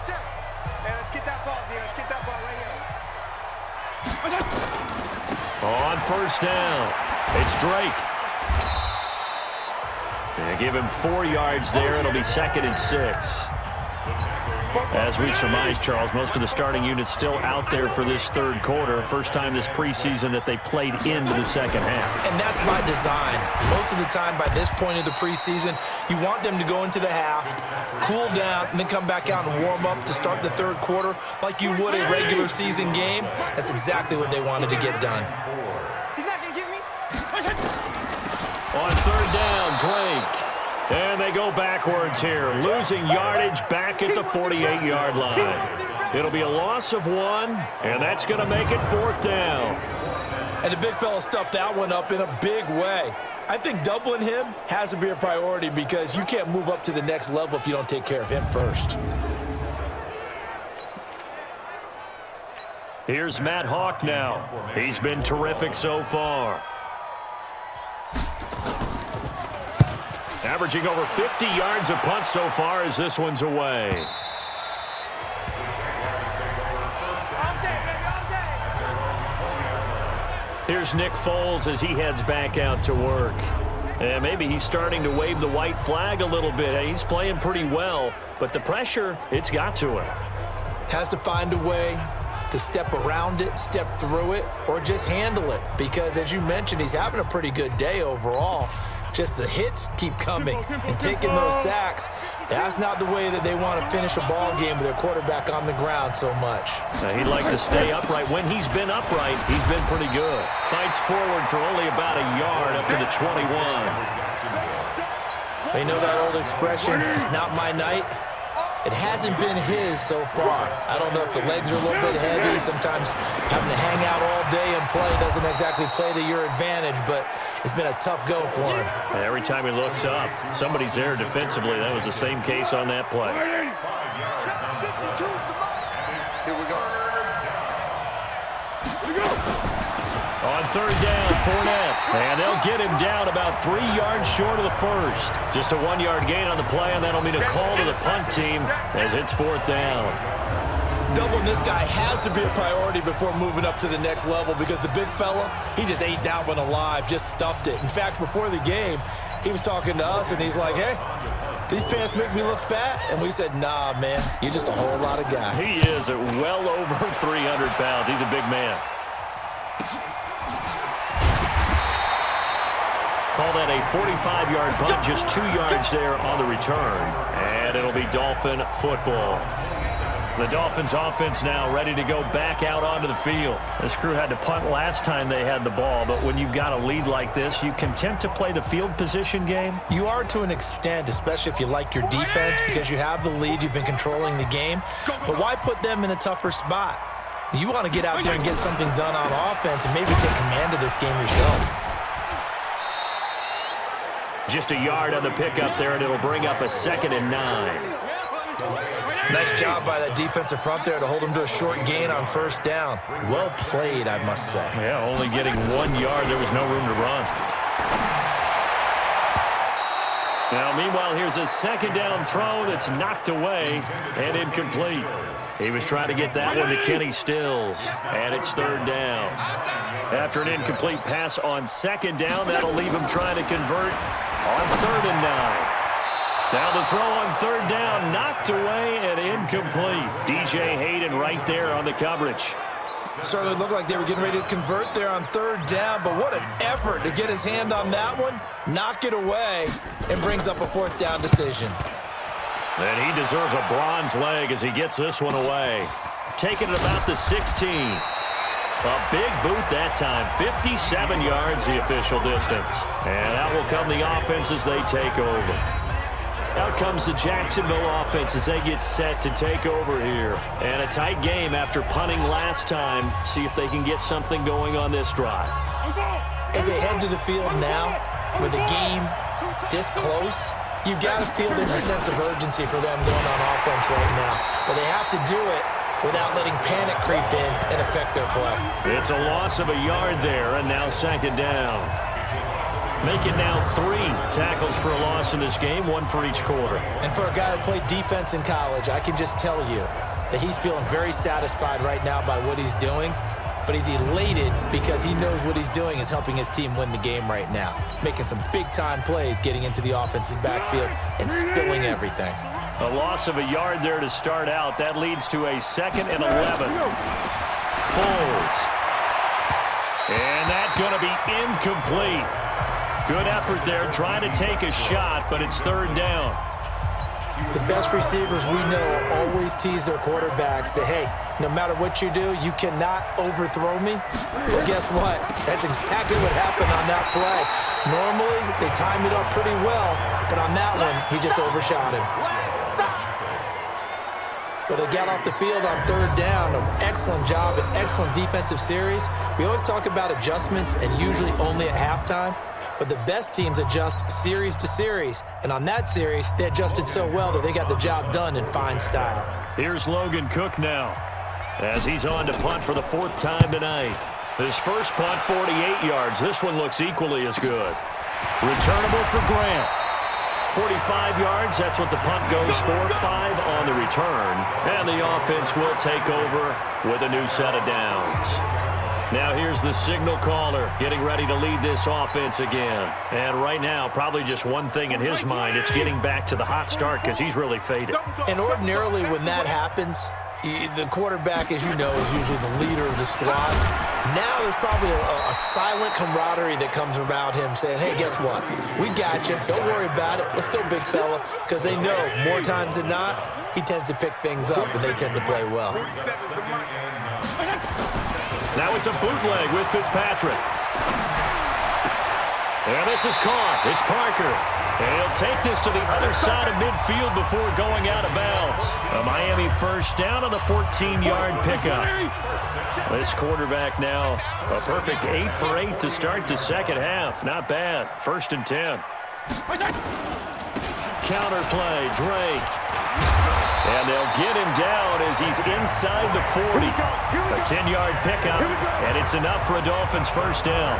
Man, let's get that ball here. Let's get that ball right here. On first down, it's Drake. And give him 4 yards there. It'll be 2nd and 6. As we surmise, Charles, most of the starting units still out there for this 3rd quarter. First time this preseason that they played into the 2nd half. And that's by design. Most of the time by this point of the preseason, you want them to go into the half, cool down, and then come back out and warm up to start the 3rd quarter like you would a regular season game. That's exactly what they wanted to get done. He's not going to get me. On 3rd down, Drake. And they go backwards here, losing yardage back at the 48-yard line. It'll be a loss of 1, and that's going to make it 4th down. And the big fella stuffed that one up in a big way. I think doubling him has to be a priority because you can't move up to the next level if you don't take care of him first. Here's Matt Hawk now. He's been terrific so far. Averaging over 50 yards a punt so far as this one's away. Here's Nick Foles as he heads back out to work. And maybe he's starting to wave the white flag a little bit. He's playing pretty well, but the pressure, it's got to him. Has to find a way to step around it, step through it, or just handle it. Because as you mentioned, he's having a pretty good day overall. Just the hits keep coming and taking those sacks. That's not the way that they want to finish a ball game with their quarterback on the ground so much. He'd like to stay upright. When he's been upright, he's been pretty good. Fights forward for only about a yard up to the 21. They know that old expression, it's not my night. It hasn't been his so far. I don't know if the legs are a little bit heavy. Sometimes having to hang out all day and play doesn't exactly play to your advantage, but it's been a tough go for him. Every time he looks up, somebody's there defensively. That was the same case on that play. Here we go. On third down, Fournette. And they'll get him down about 3 yards short of the first. Just a 1-yard gain on the play, and that'll mean a call to the punt team as it's fourth down. Doubling this guy has to be a priority before moving up to the next level because the big fella, he just ate that one alive, just stuffed it. In fact, before the game, he was talking to us, and he's like, hey, these pants make me look fat? And we said, nah, man, you're just a whole lot of guy. He is at well over 300 pounds. He's a big man. Call that a 45-yard punt, just 2 yards there on the return. And it'll be Dolphin football. The Dolphins offense now ready to go back out onto the field. This crew had to punt last time they had the ball, but when you've got a lead like this, you content to play the field position game? You are to an extent, especially if you like your defense, because you have the lead, you've been controlling the game. But why put them in a tougher spot? You want to get out there and get something done on offense and maybe take command of this game yourself. Just a yard on the pickup there, and it'll bring up a 2nd and 9. Nice job by that defensive front there to hold him to a short gain on first down. Well played, I must say. Yeah, only getting 1 yard. There was no room to run. Now, meanwhile, here's a 2nd down throw that's knocked away and incomplete. He was trying to get that one to Kenny Stills, and it's 3rd down. After an incomplete pass on 2nd down, that'll leave him trying to convert on 3rd and 9. Now the throw on 3rd down, knocked away and incomplete. DJ Hayden right there on the coverage. Certainly looked like they were getting ready to convert there on 3rd down, but what an effort to get his hand on that one, knock it away, and brings up a 4th down decision. And he deserves a bronze leg as he gets this one away. Taking it about the 16. A big boot that time, 57 yards the official distance. And out will come the offense as they take over. Out comes the Jacksonville offense as they get set to take over here. And a tight game after punting last time. See if they can get something going on this drive. As they head to the field now, with the game this close, you've got to feel there's a sense of urgency for them going on offense right now. But they have to do it without letting panic creep in and affect their play. It's a loss of a yard there, and now 2nd down. Make it now 3 tackles for a loss in this game, 1 for each quarter. And for a guy who played defense in college, I can just tell you that he's feeling very satisfied right now by what he's doing. But he's elated because he knows what he's doing is helping his team win the game right now. Making some big-time plays, getting into the offense's backfield and spilling everything. A loss of a yard there to start out. That leads to a 2nd and 11. Foles. And that's going to be incomplete. Good effort there, trying to take a shot, but it's 3rd down. The best receivers we know always tease their quarterbacks that, hey, no matter what you do, you cannot overthrow me. Well, guess what? That's exactly what happened on that play. Normally, they time it up pretty well, but on that one, he just overshot him. Well, they got off the field on 3rd down. An excellent job, an excellent defensive series. We always talk about adjustments and usually only at halftime. But the best teams adjust series to series. And on that series, they adjusted so well that they got the job done in fine style. Here's Logan Cook now as he's on to punt for the 4th time tonight. His first punt, 48 yards. This one looks equally as good. Returnable for Grant. 45 yards, that's what the punt goes for. 5 on the return. And the offense will take over with a new set of downs. Now here's the signal caller getting ready to lead this offense again. And right now, probably just one thing in his mind. It's getting back to the hot start because he's really faded. And ordinarily when that happens, the quarterback, as you know, is usually the leader of the squad. Now there's probably a silent camaraderie that comes about him saying, hey, guess what? We got you. Don't worry about it. Let's go, big fella. Because they know more times than not, he tends to pick things up, and they tend to play well. Now it's a bootleg with Fitzpatrick. And this is caught. It's Parker. And he'll take this to the other side of midfield before going out of bounds. A Miami first down on the 14-yard pickup. This quarterback now a perfect 8 for 8 to start the second half. Not bad. 1st and 10. Counterplay, Drake. And they'll get him down as he's inside the 40. A 10-yard pickup, and it's enough for a Dolphins first down.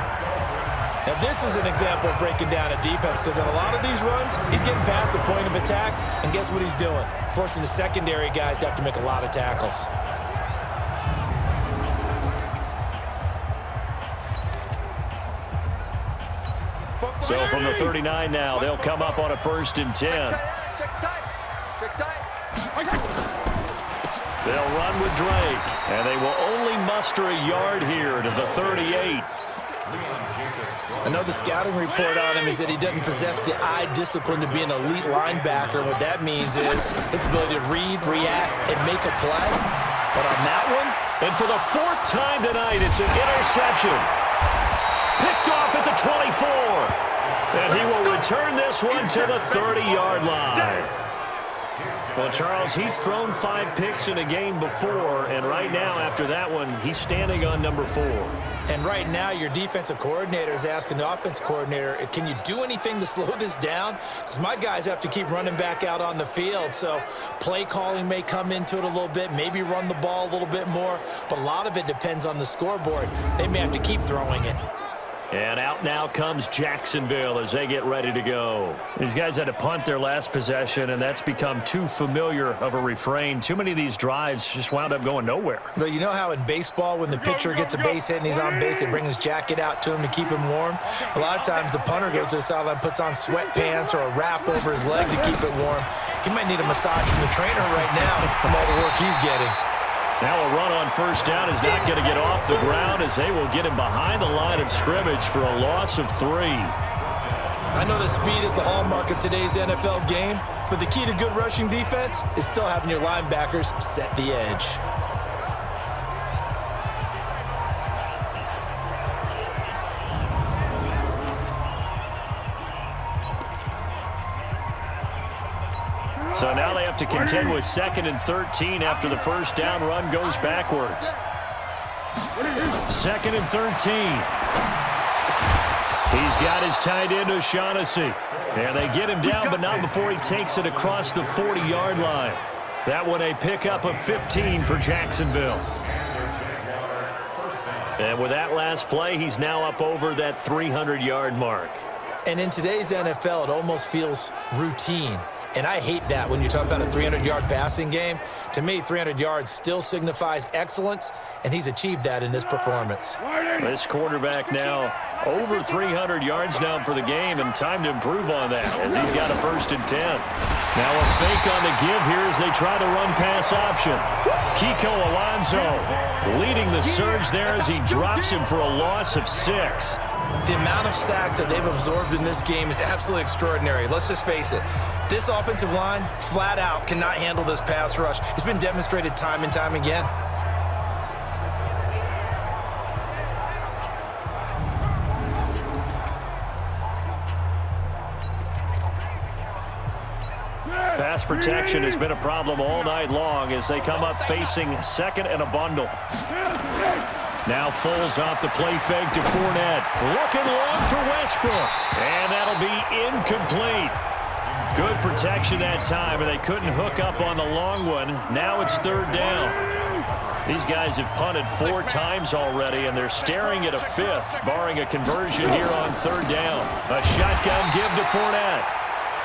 Now, this is an example of breaking down a defense because in a lot of these runs, he's getting past the point of attack, and guess what he's doing? Forcing the secondary guys to have to make a lot of tackles. So from the 39 now, they'll come up on a 1st and 10. They'll run with Drake, and they will only muster a yard here to the 38. I know the scouting report on him is that he doesn't possess the eye discipline to be an elite linebacker. What that means is his ability to read, react, and make a play. But on that one, and for the 4th time tonight, it's an interception. Picked off at the 24. And he will return this one to the 30-yard line. Well, Charles, he's thrown 5 picks in a game before, and right now, after that one, he's standing on number 4. And right now, your defensive coordinator is asking the offensive coordinator, can you do anything to slow this down? Because my guys have to keep running back out on the field. So play calling may come into it a little bit, maybe run the ball a little bit more. But a lot of it depends on the scoreboard. They may have to keep throwing it. And out now comes Jacksonville as they get ready to go. These guys had to punt their last possession, and that's become too familiar of a refrain. Too many of these drives just wound up going nowhere. But you know how in baseball, when the pitcher gets a base hit and he's on base, they bring his jacket out to him to keep him warm? A lot of times the punter goes to the sideline, puts on sweatpants or a wrap over his leg to keep it warm. He might need a massage from the trainer right now from all the work he's getting. Now a run on 1st down is not going to get off the ground as they will get him behind the line of scrimmage for a loss of 3. I know that speed is the hallmark of today's NFL game, but the key to good rushing defense is still having your linebackers set the edge. So now they have to contend with 2nd and 13 after the 1st down run goes backwards. 2nd and 13. He's got his tight end O'Shaughnessy. And they get him down, but not before he takes it across the 40-yard line. That one a pickup of 15 for Jacksonville. And with that last play, he's now up over that 300-yard mark. And in today's NFL, it almost feels routine. And I hate that when you talk about a 300-yard passing game. To me, 300 yards still signifies excellence, and he's achieved that in this performance. This quarterback now over 300 yards now for the game, and time to improve on that as he's got a 1st and 10. Now a fake on the give here as they try the run-pass option. Kiko Alonso leading the surge there as he drops him for a loss of 6. The amount of sacks that they've absorbed in this game is absolutely extraordinary. Let's just face it. This offensive line, flat out, cannot handle this pass rush. It's been demonstrated time and time again. Pass protection has been a problem all night long as they come up facing second and a bundle. Now Foles off the play fake to Fournette. Looking long for Westbrook. And that'll be incomplete. Good protection that time, and they couldn't hook up on the long one. Now it's third down. These guys have punted 4 times already, and they're staring at a 5th, barring a conversion here on third down. A shotgun give to Fournette.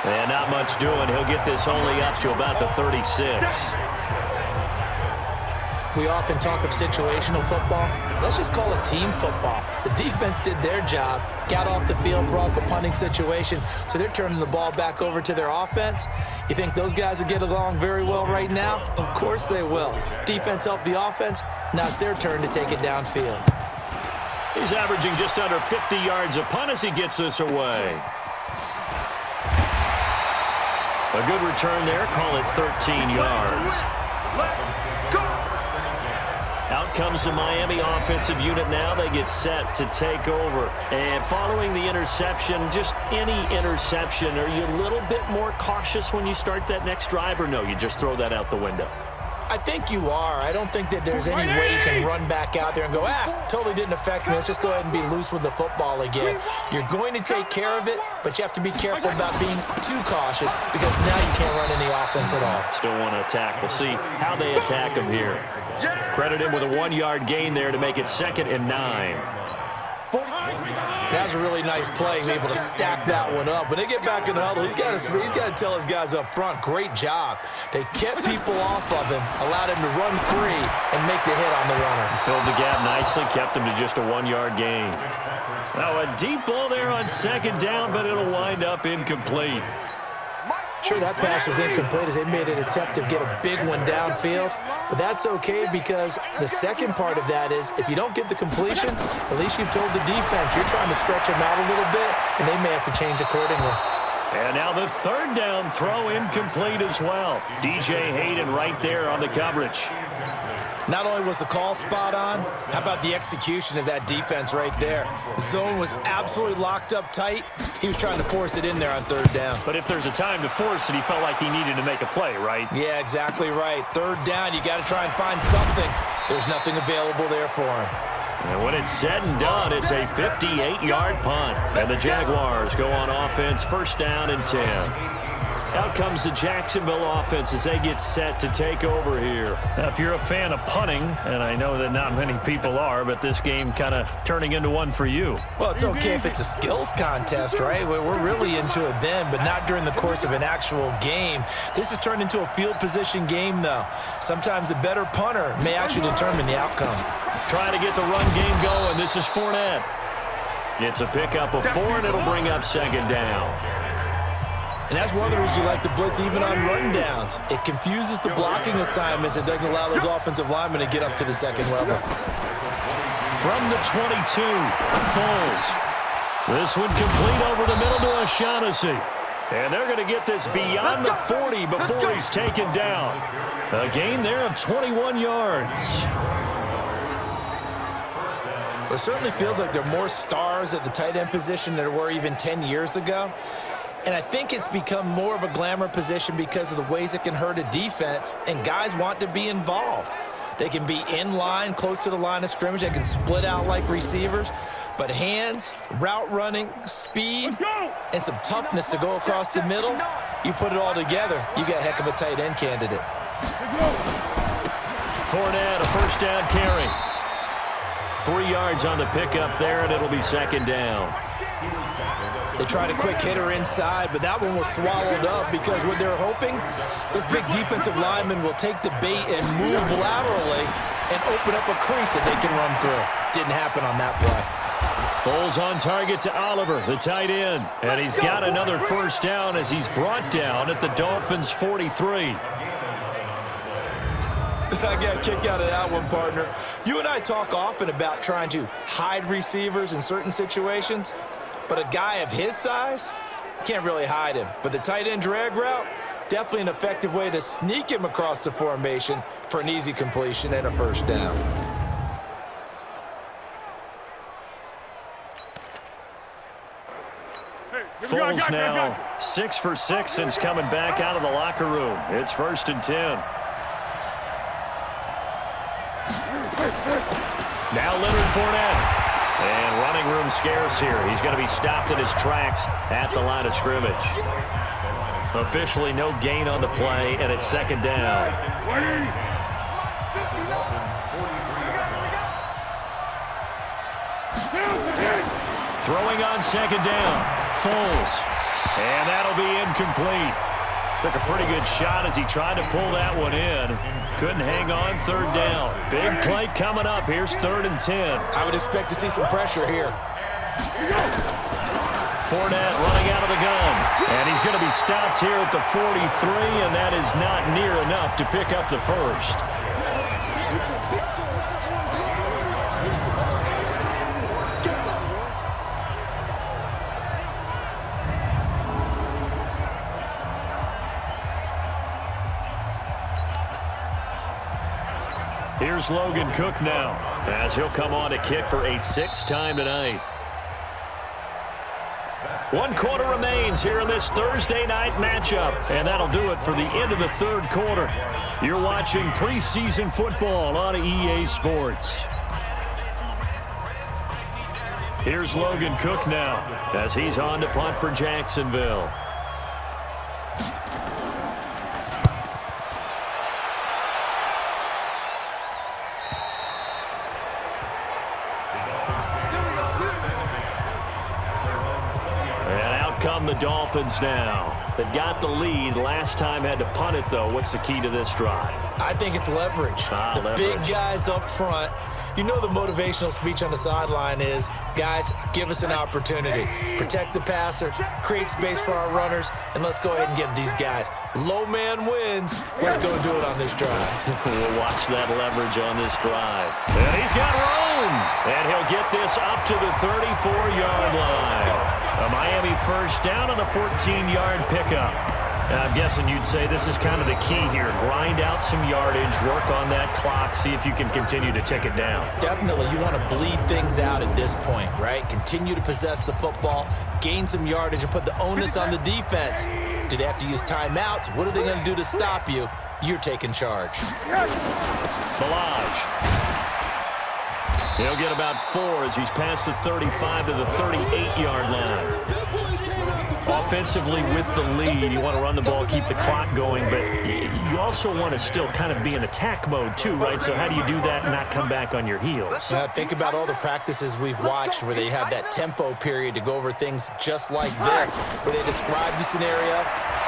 And not much doing. He'll get this only up to about the 36. We often talk of situational football. Let's just call it team football. The defense did their job, got off the field, brought the punting situation, so they're turning the ball back over to their offense. You think those guys will get along very well right now? Of course they will. Defense helped the offense. Now it's their turn to take it downfield. He's averaging just under 50 yards a punt as he gets this away. A good return there. Call it 13 yards. Out comes the Miami offensive unit now. They get set to take over. And following the interception, just any interception, are you a little bit more cautious when you start that next drive, or no, you just throw that out the window? I think you are. I don't think that there's any way you can run back out there and go, totally didn't affect me. Let's just go ahead and be loose with the football again. You're going to take care of it, but you have to be careful about being too cautious because now you can't run any offense at all. Still want to attack. We'll see how they attack him here. Credit him with a 1-yard gain there to make it 2nd and 9. That was a really nice play, able to stack that one up. When they get back in the huddle, he's got to tell his guys up front, great job. They kept people off of him, allowed him to run free and make the hit on the runner. Filled the gap nicely, kept him to just a 1-yard gain. Now a deep ball there on 2nd down, but it'll wind up incomplete. Sure, that pass was incomplete as they made an attempt to get a big one downfield, but that's okay because the second part of that is if you don't get the completion, at least you've told the defense you're trying to stretch them out a little bit, and they may have to change accordingly. And now the 3rd down throw incomplete as well. DJ Hayden right there on the coverage. Not only was the call spot on, how about the execution of that defense right there? Zone was absolutely locked up tight. He was trying to force it in there on 3rd down. But if there's a time to force it, he felt like he needed to make a play, right? Yeah, exactly right. 3rd down, you got to try and find something. There's nothing available there for him. And when it's said and done, it's a 58-yard punt. And the Jaguars go on offense, 1st down and 10. Out comes the Jacksonville offense as they get set to take over here. Now, if you're a fan of punting, and I know that not many people are, but this game kind of turning into one for you. Well, it's okay if it's a skills contest, right? We're really into it then, but not during the course of an actual game. This has turned into a field position game, though. Sometimes the better punter may actually determine the outcome. Trying to get the run game going. This is Fournette. It's a pickup of 4, and it'll bring up 2nd down. And that's one of the reasons you like to blitz even on rundowns. It confuses the blocking assignments. It doesn't allow those offensive linemen to get up to the 2nd level. From the 22, Foles. This one complete over the middle to O'Shaughnessy. And they're going to get this beyond the 40 before he's taken down. A gain there of 21 yards. It certainly feels like there are more stars at the tight end position than there were even 10 years ago. And I think it's become more of a glamour position because of the ways it can hurt a defense, and guys want to be involved. They can be in line, close to the line of scrimmage. They can split out like receivers. But hands, route running, speed, and some toughness to go across the middle, you put it all together, you got a heck of a tight end candidate. Fournette, a 1st down carry. 3 yards on the pickup there, and it'll be 2nd down. They tried a quick hitter inside, but that one was swallowed up because what they're hoping, this big defensive lineman will take the bait and move laterally and open up a crease that they can run through. Didn't happen on that play. Foles on target to Oliver, the tight end. And he's got another 1st down as he's brought down at the Dolphins' 43. I got a kick out of that one, partner. You and I talk often about trying to hide receivers in certain situations. But a guy of his size, can't really hide him. But the tight end drag route, definitely an effective way to sneak him across the formation for an easy completion and a 1st down. Foles now 6 for 6 since coming back out of the locker room. It's 1st and 10. Now Leonard Fournette. And running room scarce here. He's going to be stopped in his tracks at the line of scrimmage. Officially no gain on the play, and it's 2nd down. Throwing on 2nd down. Foles. And that'll be incomplete. Took a pretty good shot as he tried to pull that one in. Couldn't hang on. 3rd down. Big play coming up. Here's 3rd and 10. I would expect to see some pressure here. Fournette running out of the gun. And he's going to be stopped here at the 43, and that is not near enough to pick up the first. Here's Logan Cook now, as he'll come on to kick for a 6th time tonight. 1 quarter remains here in this Thursday night matchup, and that'll do it for the end of the 3rd quarter. You're watching preseason football on EA Sports. Here's Logan Cook now, as he's on to punt for Jacksonville. Come the Dolphins now. They've got the lead. Last time had to punt it, though. What's the key to this drive? I think it's leverage. The big guys up front. You know the motivational speech on the sideline is, guys, give us an opportunity. Protect the passer, create space for our runners, and let's go ahead and give these guys. Low man wins. Let's go do it on this drive. We'll watch that leverage on this drive. And he's got room. And he'll get this up to the 34-yard line. A Miami 1st down on the 14-yard pickup. I'm guessing you'd say this is kind of the key here. Grind out some yardage, work on that clock, see if you can continue to tick it down. Definitely. You want to bleed things out at this point, right? Continue to possess the football, gain some yardage, and put the onus on the defense. Do they have to use timeouts? What are they going to do to stop you? You're taking charge. Balaj. He'll get about 4 as he's past the 35 to the 38-yard line. Offensively with the lead, you want to run the ball, keep the clock going, but you also want to still kind of be in attack mode too, right? So how do you do that and not come back on your heels? Think about all the practices we've watched where they have that tempo period to go over things just like this, where they describe the scenario,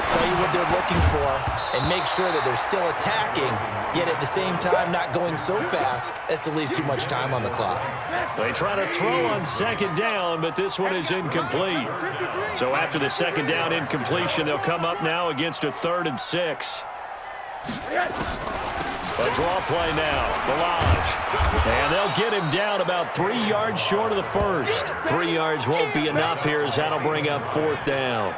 tell you what they're looking for, and make sure that they're still attacking, yet at the same time not going so fast as to leave too much time on the clock. They try to throw on 2nd down, but this one is incomplete. So after the 2nd down incompletion, they'll come up now against a 3rd and 6. A draw play now, Balaj. And they'll get him down about 3 yards short of the first. 3 yards won't be enough here as that'll bring up 4th down.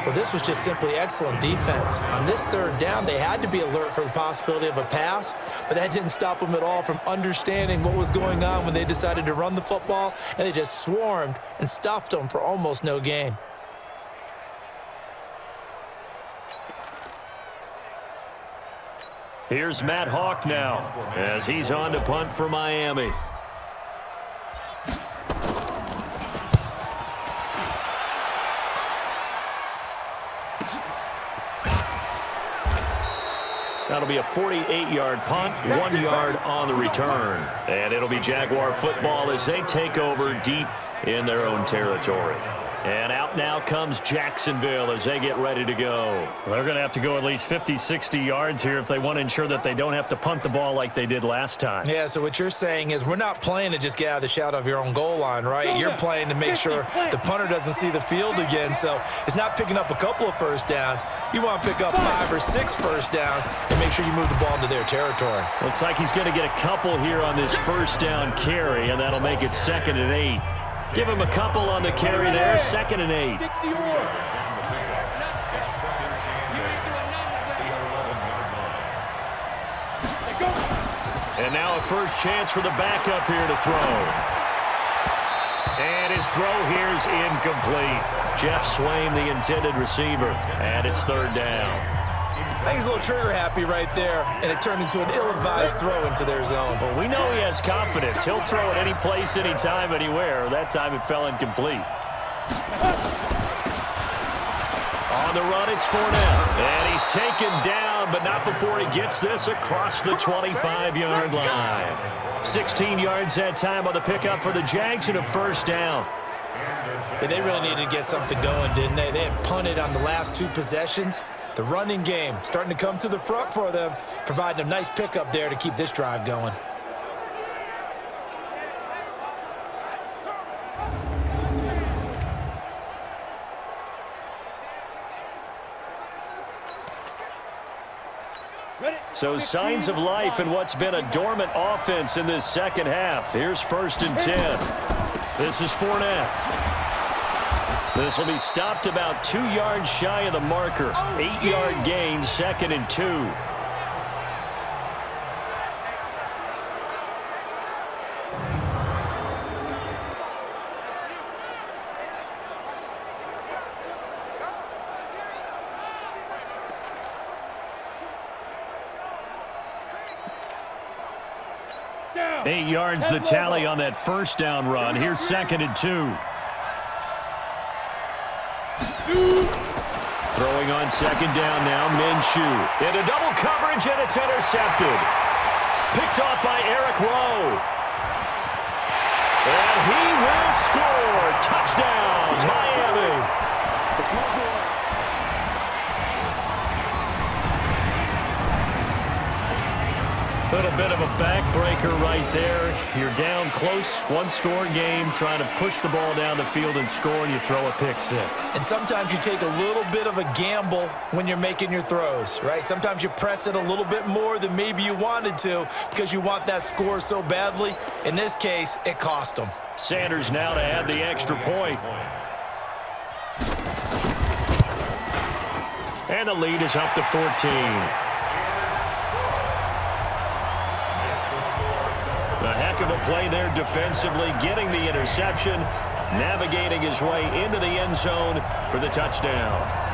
Well, this was just simply excellent defense. On this 3rd down, they had to be alert for the possibility of a pass, but that didn't stop them at all from understanding what was going on when they decided to run the football, and they just swarmed and stuffed them for almost no gain. Here's Matt Hawk now as he's on to punt for Miami. That'll be a 48-yard punt, 1 yard on the return. And it'll be Jaguar football as they take over deep in their own territory. And out now comes Jacksonville as they get ready to go. Well, they're going to have to go at least 50, 60 yards here if they want to ensure that they don't have to punt the ball like they did last time. Yeah, so what you're saying is we're not playing to just get out of the shadow of your own goal line, right? You're playing to make sure the punter doesn't see the field again. So it's not picking up a couple of first downs. You want to pick up 5 or 6 first downs and make sure you move the ball into their territory. Looks like he's going to get a couple here on this first down carry, and that'll make it 2nd and 8. Give him a couple on the carry there, 2nd and 8. And now a first chance for the backup here to throw. And his throw here is incomplete. Jeff Swaim, the intended receiver, and it's third down. I think he's a little trigger happy right there, and it turned into an ill-advised throw into their zone. Well, we know he has confidence. He'll throw it any place, anytime, anywhere. That time it fell incomplete. On the run, it's Fournette. And he's taken down, but not before he gets this across the 25-yard line. 16 yards that time on the pickup for the Jags and a first down. Yeah, they really needed to get something going, didn't they? They had punted on the last two possessions. The running game starting to come to the front for them, providing a nice pickup there to keep this drive going. So signs of life in what's been a dormant offense in this second half. Here's 1st and 10. This is Fournette. This will be stopped about 2 yards shy of the marker. 8-yard gain, 2nd and 2. Down. 8 yards the tally on that first down run. Here's 2nd and 2. Throwing on 2nd down now, Minshew. Into double coverage, and it's intercepted. Picked off by Eric Rowe. And he will score. Touchdown, Miami. It's more good. Little bit of a backbreaker right there. You're down close, one-score game, trying to push the ball down the field and score, and you throw a pick six. And sometimes you take a little bit of a gamble when you're making your throws, right? Sometimes you press it a little bit more than maybe you wanted to because you want that score so badly. In this case, it cost them. Sanders now to add the extra point. And the lead is up to 14. A heck of a play there defensively, getting the interception, navigating his way into the end zone for the touchdown.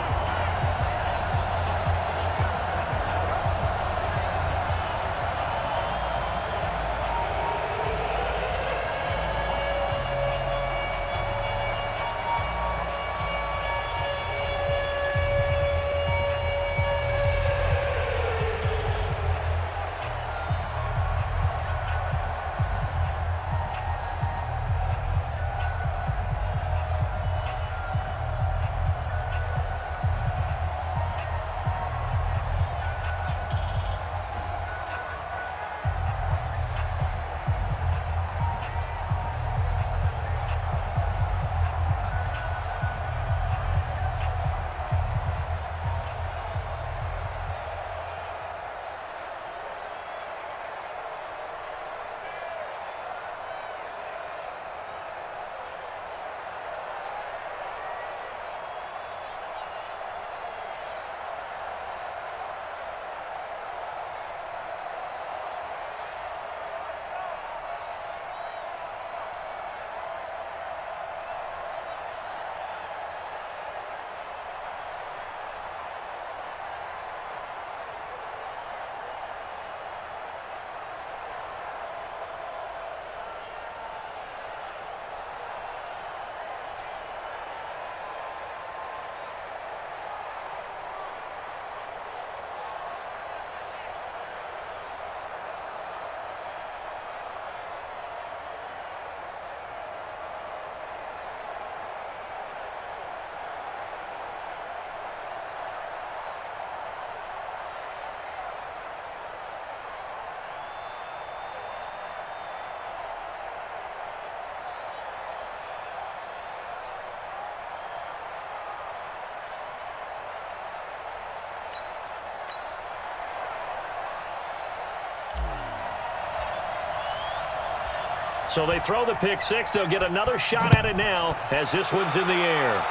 So they throw the pick six. They'll get another shot at it now as this one's in the air.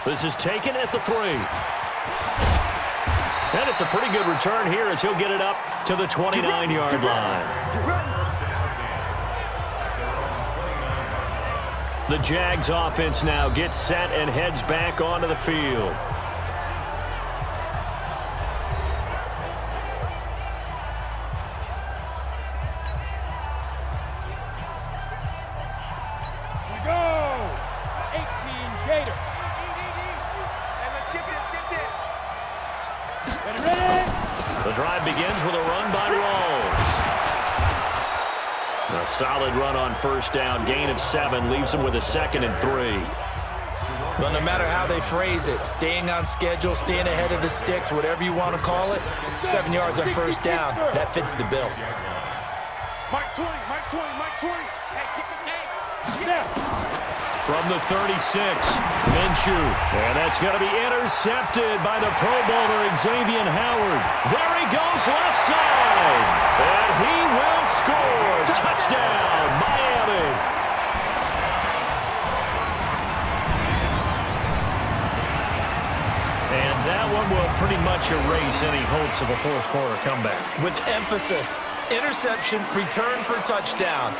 This is taken at the 3. And it's a pretty good return here as he'll get it up to the 29-yard line. The Jags offense now gets set and heads back onto the field. The drive begins with a run by Rawls. A solid run on first down. Gain of 7 leaves them with a 2nd and 3. Well, no matter how they phrase it, staying on schedule, staying ahead of the sticks, whatever you want to call it, 7 yards on first down, that fits the bill. Mike 20, Mike 20, Mike 20. Hey, get From the 36, Minshew. And that's going to be intercepted by the Pro Bowler, Xavier Howard. There he goes left side. And he will score. Touchdown, Miami. And that one will pretty much erase any hopes of a fourth-quarter comeback. With emphasis, interception, return for touchdown.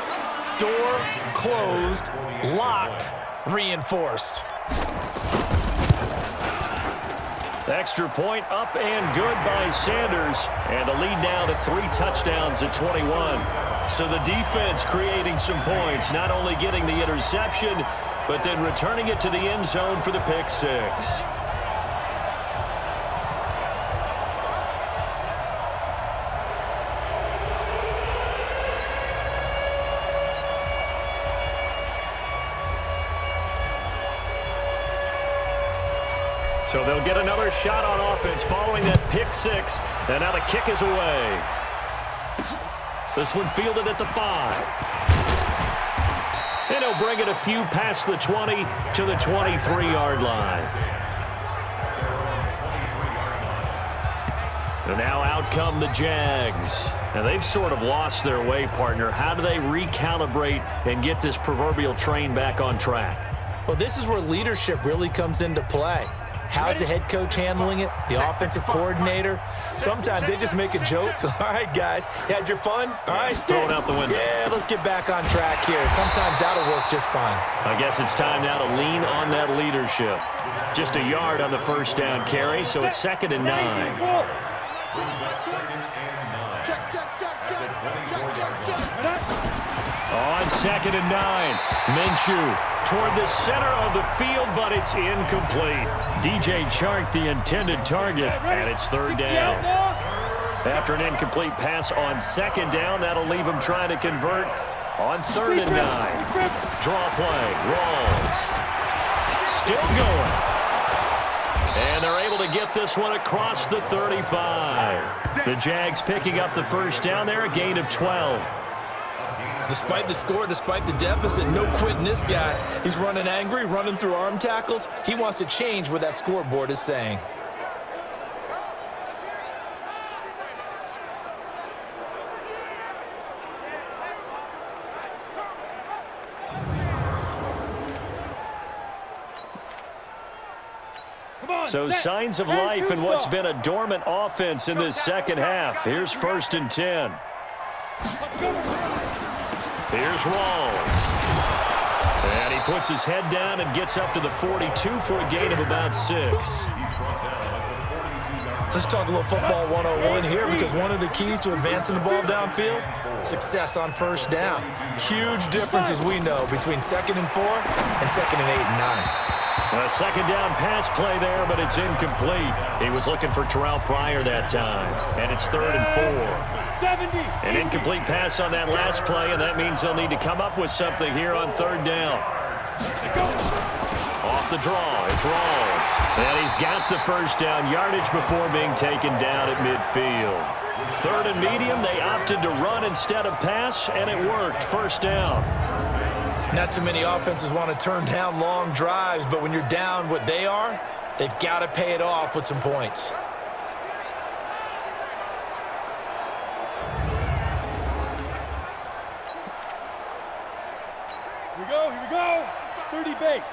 Door closed, locked, reinforced. Extra point up and good by Sanders. And the lead now to 3 touchdowns at 21. So the defense creating some points, not only getting the interception, but then returning it to the end zone for the pick 6. So they'll get another shot on offense following that pick 6. And now the kick is away. This one fielded at the 5. And he'll bring it a few past the 20 to the 23-yard line. So now out come the Jags. And they've sort of lost their way, partner. How do they recalibrate and get this proverbial train back on track? Well, this is where leadership really comes into play. How's the head coach handling it? The offensive coordinator? Sometimes they just make a joke. All right, guys, you had your fun? All right. Throw it out the window. Yeah, let's get back on track here. And sometimes that'll work just fine. I guess it's time now to lean on that leadership. Just a yard on the first down carry, so it's 2nd and 9. Check, check, check, check, check, check, check. On 2nd and 9, Minshew toward the center of the field, but it's incomplete. DJ Chark, the intended target, and it's 3rd down. After an incomplete pass on 2nd down, that'll leave him trying to convert on 3rd and 9. Draw play, Rawls. Still going. And they're able to get this one across the 35. The Jags picking up the first down there, a gain of 12. Despite the score, despite the deficit, no quitting this guy. He's running angry, running through arm tackles. He wants to change what that scoreboard is saying. So signs of life in what's been a dormant offense in this second half. Here's 1st and 10. Here's Rawls. And he puts his head down and gets up to the 42 for a gain of about 6. Let's talk a little football 101 here, because one of the keys to advancing the ball downfield, success on first down. Huge difference, as we know, between 2nd and 4 and 2nd and 8 and 9. A 2nd down pass play there, but it's incomplete. He was looking for Terrell Pryor that time, and it's 3rd and 4. An incomplete pass on that last play, and that means they'll need to come up with something here on 3rd down. Off the draw, it's Rawls. And he's got the first down yardage before being taken down at midfield. 3rd and medium, they opted to run instead of pass, and it worked. First down. Not too many offenses want to turn down long drives, but when you're down what they are, they've got to pay it off with some points. Here we go. 30 base.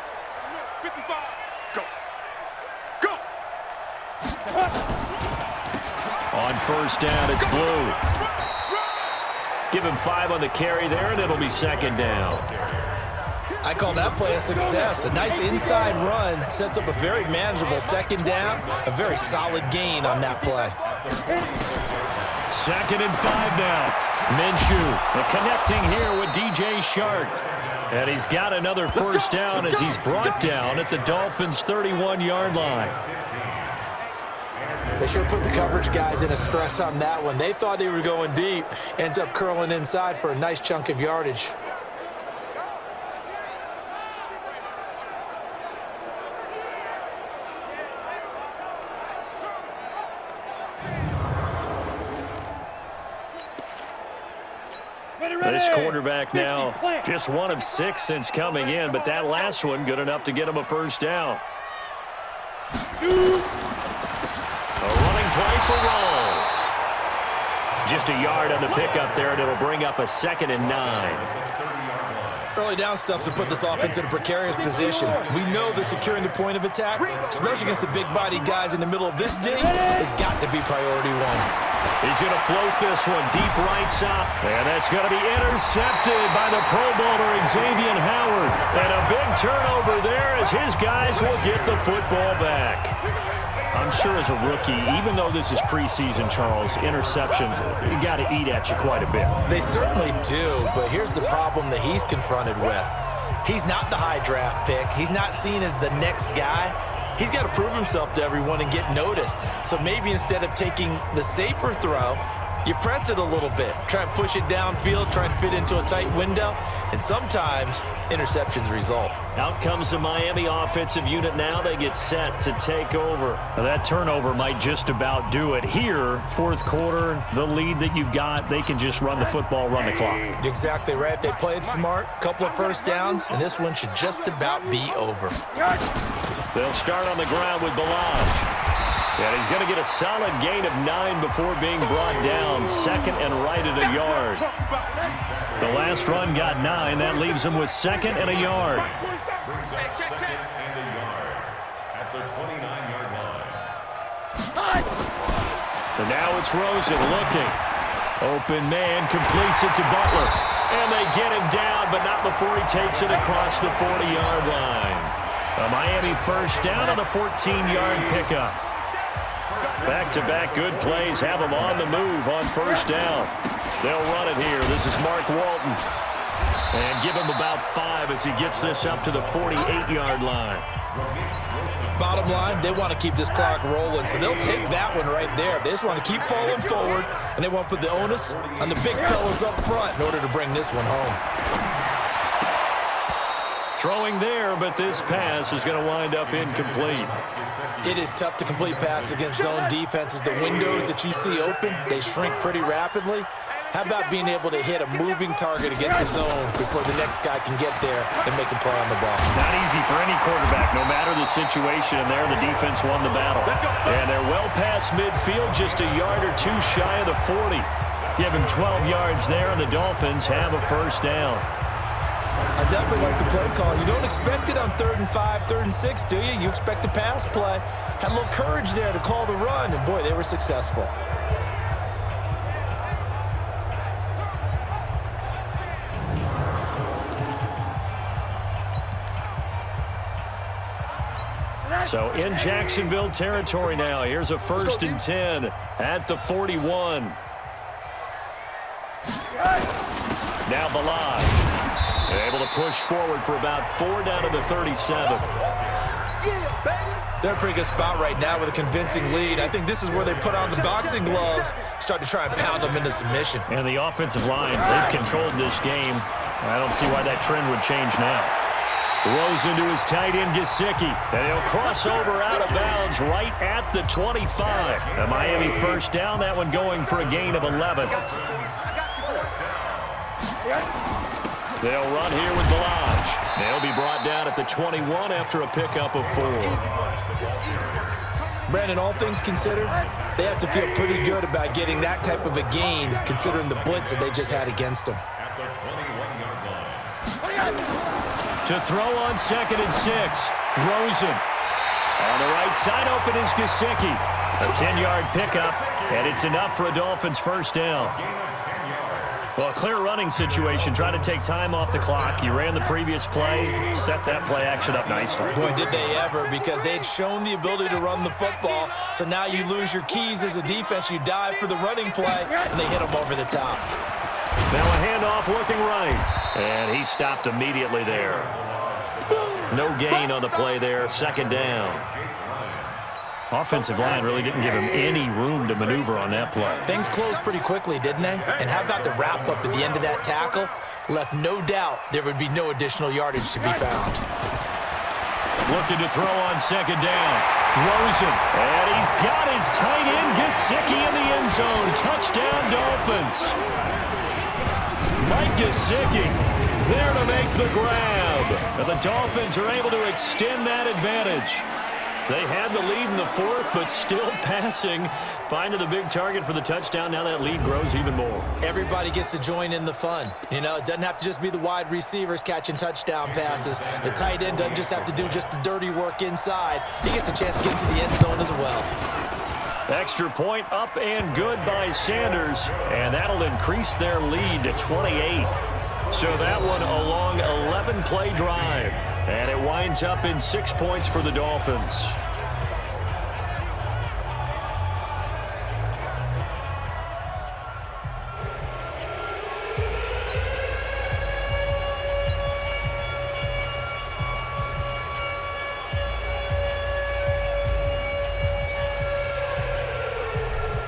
55. Go. Go. On first down, it's Blue. Give him 5 on the carry there, and it'll be 2nd down. I call that play a success. A nice inside run sets up a very manageable second down. A very solid gain on that play. 2nd and 5 now. Minshew connecting here with DJ Shark. And he's got another first down as he's brought down at the Dolphins' 31-yard line. They sure put the coverage guys in a stress on that one. They thought they were going deep. Ends up curling inside for a nice chunk of yardage. This quarterback now just 1 of 6 since coming in, but that last one good enough to get him a first down. A running play for Rawls. Just a yard on the pickup there, and it'll bring up a 2nd and 9. Early down stuff's to put this offense in a precarious position. We know that securing the point of attack, especially against the big-bodied guys in the middle of this day, has got to be priority 1. He's going to float this one deep right side. And that's going to be intercepted by the Pro Bowler Xavier Howard. And a big turnover there as his guys will get the football back. I'm sure as a rookie, even though this is preseason, Charles, interceptions, you got to eat at you quite a bit. They certainly do, but here's the problem that he's confronted with. He's not the high draft pick. He's not seen as the next guy. He's got to prove himself to everyone and get noticed. So maybe instead of taking the safer throw, you press it a little bit. Try and push it downfield, try and fit into a tight window. And sometimes interceptions result. Out comes the Miami offensive unit now. They get set to take over. Now that turnover might just about do it. Here, 4th quarter, the lead that you've got, they can just run the football, run the clock. You're exactly right. They played smart, couple of first downs, and this one should just about be over. They'll start on the ground with Balaj. And he's going to get a solid gain of 9 before being brought down. 2nd and right at a yard. The last run got 9. That leaves him with 2nd and a yard. Brings up 2nd and a yard at the 29-yard line. And now it's Rosen looking. Open man completes it to Butler. And they get him down, but not before he takes it across the 40-yard line. A Miami first down on the 14-yard pickup. Back-to-back good plays have them on the move on first down. They'll run it here. This is Mark Walton. And give him about 5 as he gets this up to the 48-yard line. Bottom line, they want to keep this clock rolling, so they'll take that one right there. They just want to keep falling forward, and they want to put the onus on the big fellas up front in order to bring this one home. Throwing there, but this pass is going to wind up incomplete. It is tough to complete passes against zone defenses. The windows that you see open, they shrink pretty rapidly. How about being able to hit a moving target against a zone before the next guy can get there and make a play on the ball? Not easy for any quarterback, no matter the situation, and there the defense won the battle. And they're well past midfield, just a yard or 2 shy of the 40. Give him 12 yards there, and the Dolphins have a first down. I definitely like the play call. You don't expect it on 3rd and 5, 3rd and 6, do you? You expect a pass play. Had a little courage there to call the run, and boy, they were successful. So in Jacksonville territory now. Here's a 1st and 10 at the 41. Now Balaj. Able to push forward for about 4 down to the 37. They're in a pretty good spot right now with a convincing lead. I think this is where they put on the boxing gloves, start to try and pound them into submission. And the offensive line, they've controlled this game. I don't see why that trend would change now. Rosen to his tight end, Gesicki. And he'll cross over out of bounds right at the 25. A Miami first down, that one going for a gain of 11. They'll run here with Balaj. They'll be brought down at the 21 after a pickup of 4. Brandon, all things considered, they have to feel pretty good about getting that type of a gain, considering the blitz that they just had against them. To throw on 2nd and 6, Rosen. On the right side, open is Gesicki. A 10-yard pickup, and it's enough for a Dolphins first down. Well, a clear running situation. Try to take time off the clock. You ran the previous play, set that play action up nicely. Boy, did they ever, because they had shown the ability to run the football. So now you lose your keys as a defense. You dive for the running play, and they hit them over the top. Now a handoff looking right. And he stopped immediately there. No gain on the play there. Second down. Offensive line really didn't give him any room to maneuver on that play. Things closed pretty quickly, didn't they? And how about the wrap-up at the end of that tackle? Left no doubt there would be no additional yardage to be found. Looking to throw on second down. Rosen. And he's got his tight end, Gesicki, in the end zone. Touchdown, Dolphins. Mike Gesicki there to make the grab. And the Dolphins are able to extend that advantage. They had the lead in the fourth, but still passing. Finding the big target for the touchdown. Now that lead grows even more. Everybody gets to join in the fun. You know, it doesn't have to just be the wide receivers catching touchdown passes. The tight end doesn't just have to do just the dirty work inside. He gets a chance to get into the end zone as well. Extra point up and good by Sanders. And that'll increase their lead to 28. So that one a long 11-play drive. And it winds up in 6 points for the Dolphins.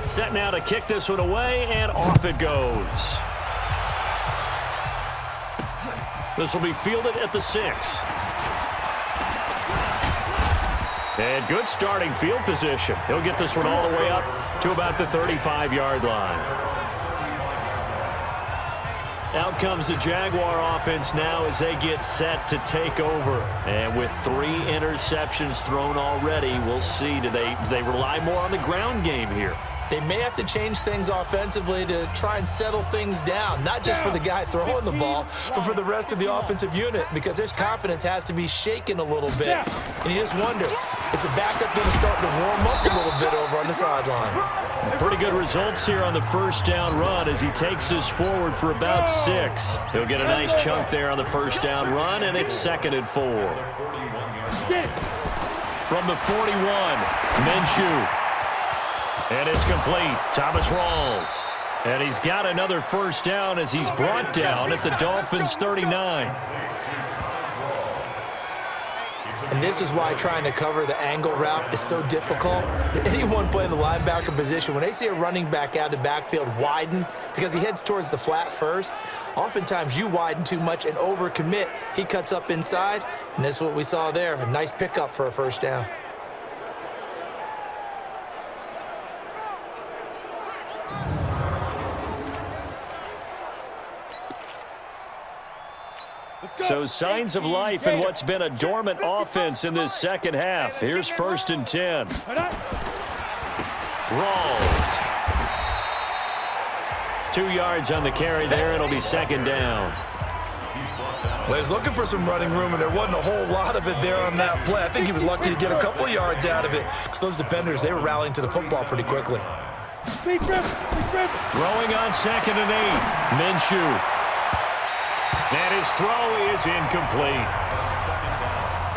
Set now to kick this one away, and off it goes. This will be fielded at the 6. And good starting field position. He'll get this one all the way up to about the 35-yard line. Out comes the Jaguar offense now as they get set to take over. And with 3 interceptions thrown already, we'll see. Do they rely more on the ground game here? They may have to change things offensively to try and settle things down, not just for the guy throwing the ball, but for the rest of the offensive unit, because their confidence has to be shaken a little bit. And you just wonder, is the backup going to start to warm up a little bit over on the sideline? Pretty good results here on the first down run as he takes this forward for about 6. He'll get a nice chunk there on the first down run, and it's 2nd and 4. From the 41, Minshew. And it's complete. Thomas Rawls. And he's got another first down as he's brought down at the Dolphins' 39. And this is why trying to cover the angle route is so difficult. Anyone playing the linebacker position, when they see a running back out of the backfield widen because he heads towards the flat first, oftentimes you widen too much and overcommit. He cuts up inside, and that's what we saw there. A nice pickup for a first down. So signs of life in what's been a dormant offense in this second half. Here's 1st and 10. Rawls. 2 yards on the carry there. It'll be 2nd down. Well, he was looking for some running room, and there wasn't a whole lot of it there on that play. I think he was lucky to get a couple of yards out of it, because those defenders, they were rallying to the football pretty quickly. Throwing on 2nd and 8. Minshew. And his throw is incomplete.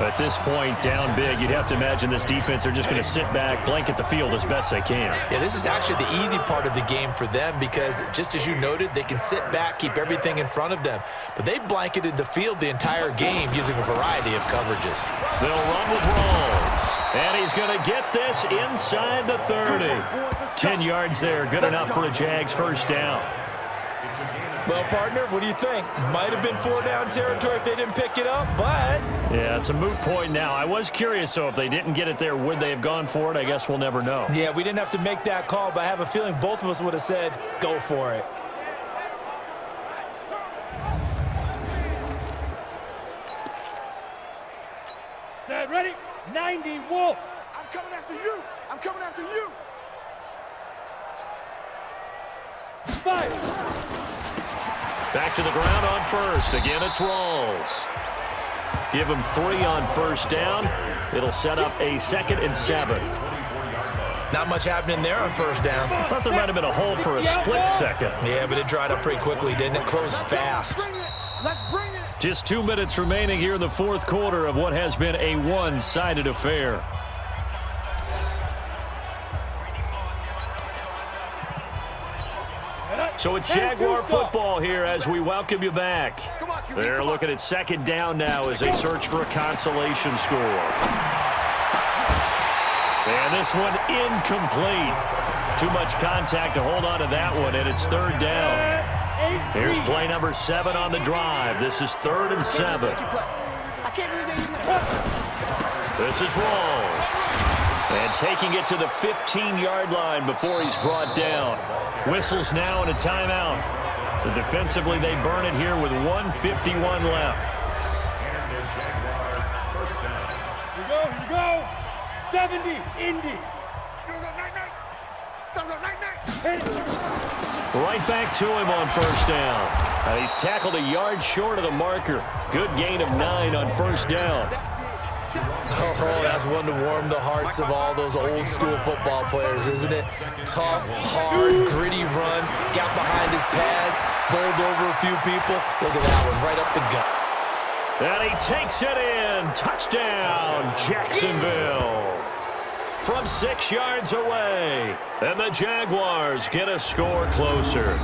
At this point, down big, you'd have to imagine this defense are just going to sit back, blanket the field as best they can. Yeah, this is actually the easy part of the game for them because, just as you noted, they can sit back, keep everything in front of them. But they've blanketed the field the entire game using a variety of coverages. They'll run with Rawls. And he's going to get this inside the 30. 10 yards there, good enough for a Jags first down. Well, partner, what do you think? Might have been 4-down territory if they didn't pick it up, but... Yeah, it's a moot point now. I was curious, so if they didn't get it there, would they have gone for it? I guess we'll never know. Yeah, we didn't have to make that call, but I have a feeling both of us would have said, go for it. Set, ready? 90, Wolf. I'm coming after you. I'm coming after you. 5. Back to the ground on first. Again, it's Rawls. Give him 3 on first down. It'll set up a 2nd and 7. Not much happening there on first down. I thought there might have been a hole for a split second. Yeah, but it dried up pretty quickly, didn't it? Closed fast. Let's bring it. Just 2 minutes remaining here in the fourth quarter of what has been a one-sided affair. So it's Jaguar football here as we welcome you back. They're looking at second down now as they search for a consolation score. And this one incomplete. Too much contact to hold on to that one, and it's third down. Here's play number 7 on the drive. This is 3rd and 7. This is Rawls. And taking it to the 15-yard line before he's brought down. Whistles now and a timeout. So defensively, they burn it here with 1:51 left. Here we go. 70, Indy. Right back to him on first down. And he's tackled a yard short of the marker. Good gain of 9 on first down. Oh, that's one to warm the hearts of all those old school football players, isn't it? Tough, hard, gritty run, got behind his pads, bowled over a few people. Look at that one, right up the gut. And he takes it in. Touchdown, Jacksonville. From 6 yards away. And the Jaguars get a score closer.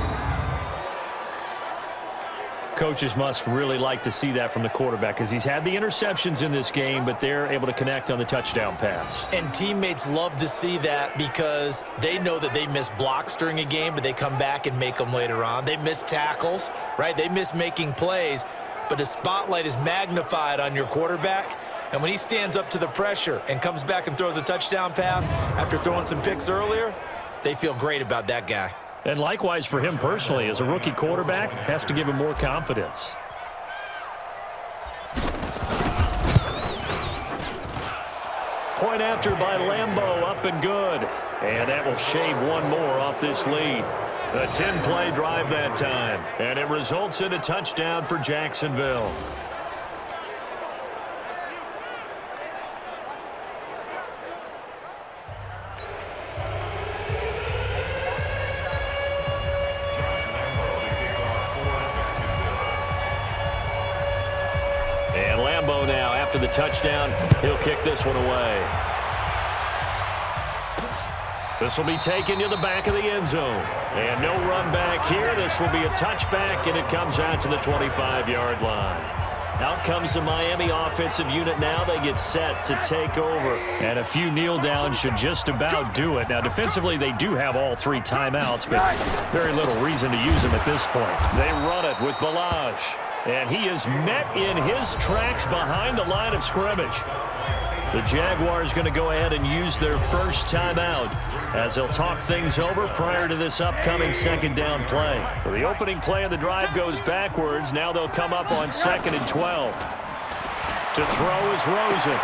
Coaches must really like to see that from the quarterback because he's had the interceptions in this game, but they're able to connect on the touchdown pass. And teammates love to see that because they know that they miss blocks during a game, but they come back and make them later on. They miss tackles, right? They miss making plays, but the spotlight is magnified on your quarterback. And when he stands up to the pressure and comes back and throws a touchdown pass after throwing some picks earlier, they feel great about that guy. And likewise for him personally, as a rookie quarterback, has to give him more confidence. Point after by Lambeau, up and good. And that will shave one more off this lead. A 10-play drive that time. And it results in a touchdown for Jacksonville. After the touchdown, he'll kick this one away. This will be taken to the back of the end zone. And no run back here. This will be a touchback, and it comes out to the 25-yard line. Out comes the Miami offensive unit now. They get set to take over. And a few kneel downs should just about do it. Now, defensively, they do have all 3 timeouts, but very little reason to use them at this point. They run it with Balaj. And he is met in his tracks behind the line of scrimmage. The Jaguars going to go ahead and use their first timeout as they'll talk things over prior to this upcoming second down play. So the opening play of the drive goes backwards. Now they'll come up on 2nd and 12. To throw is Rosen.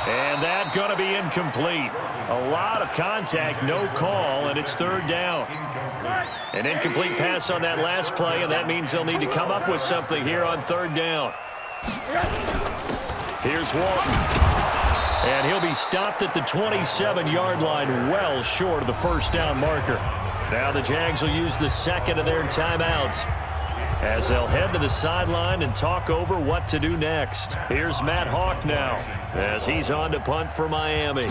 And that going to be incomplete. A lot of contact, no call, and it's third down. An incomplete pass on that last play, and that means they'll need to come up with something here on third down. Here's Walton. And he'll be stopped at the 27-yard line, well short of the first down marker. Now the Jags will use the second of their timeouts as they'll head to the sideline and talk over what to do next. Here's Matt Hawk now as he's on to punt for Miami.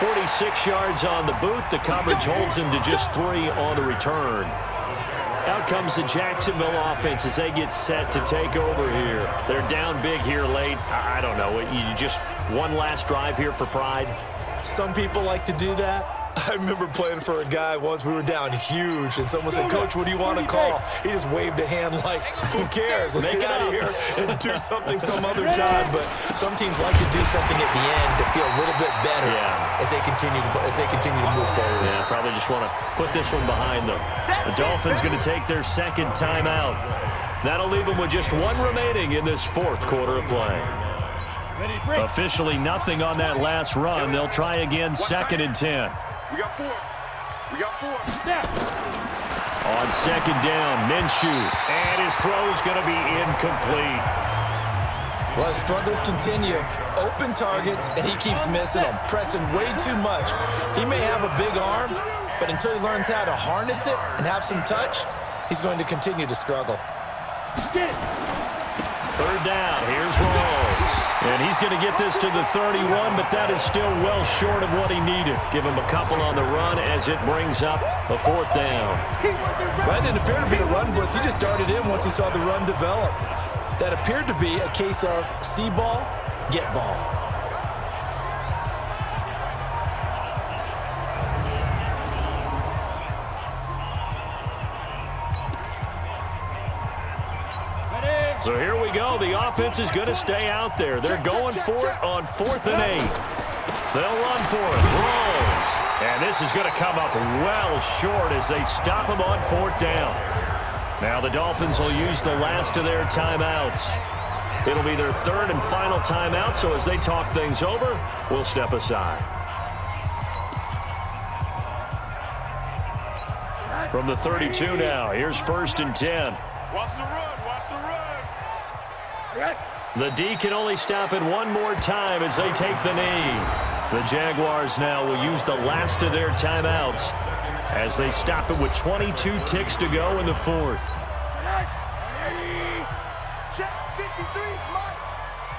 46 yards on the boot. The coverage holds him to just 3 on the return. Out comes the Jacksonville offense as they get set to take over here. They're down big here late. I don't know. You just one last drive here for pride? Some people like to do that. I remember playing for a guy once. We were down huge, and someone said, "Coach, what do you want to call?" He just waved a hand like, "Who cares? Let's get out of here and do something some other time." But some teams like to do something at the end to feel a little bit better as they continue to move forward. Yeah, probably just want to put this one behind them. The Dolphins going to take their second timeout. That'll leave them with just 1 remaining in this fourth quarter of play. Officially nothing on that last run. They'll try again, 2nd and 10. We got 4. On second down, Minshew. And his throw's going to be incomplete. Well, his struggles continue. Open targets, and he keeps missing them, pressing way too much. He may have a big arm, but until he learns how to harness it and have some touch, he's going to continue to struggle. Third down, here's Rawls. And he's going to get this to the 31, but that is still well short of what he needed. Give him a couple on the run as it brings up a fourth down. That didn't appear to be a run blitz. He just darted in once he saw the run develop. That appeared to be a case of see ball, get ball. So here we go. The offense is going to stay out there. They're going for it on 4th and 8. They'll run for it. Rolls. And this is going to come up well short as they stop him on 4th down. Now the Dolphins will use the last of their timeouts. It'll be their third and final timeout, so as they talk things over, we'll step aside. From the 32 now, here's 1st and 10. Watch the run, watch the run. The D can only stop it one more time as they take the knee. The Jaguars now will use the last of their timeouts as they stop it with 22 ticks to go in the 4th.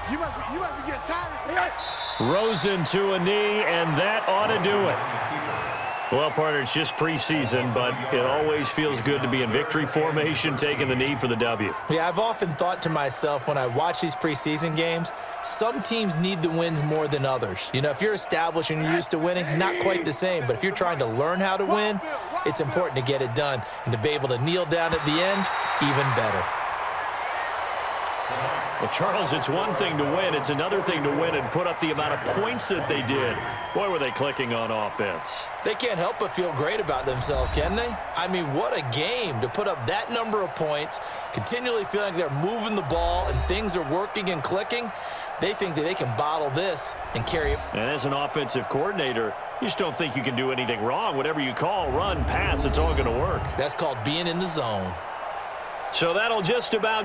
You must be getting tired of Rosen to a knee, and that ought to do it. Well, partner, it's just preseason, but it always feels good to be in victory formation, taking the knee for the W. Yeah, I've often thought to myself when I watch these preseason games, some teams need the wins more than others. You know, if you're established and you're used to winning, not quite the same. But if you're trying to learn how to win, it's important to get it done. And to be able to kneel down at the end, even better. Well, Charles, it's one thing to win. It's another thing to win and put up the amount of points that they did. Boy, were they clicking on offense. They can't help but feel great about themselves, can they? I mean, what a game to put up that number of points, continually feeling like they're moving the ball and things are working and clicking. They think that they can bottle this and carry it. And as an offensive coordinator, you just don't think you can do anything wrong. Whatever you call, run, pass, it's all going to work. That's called being in the zone. So that'll just about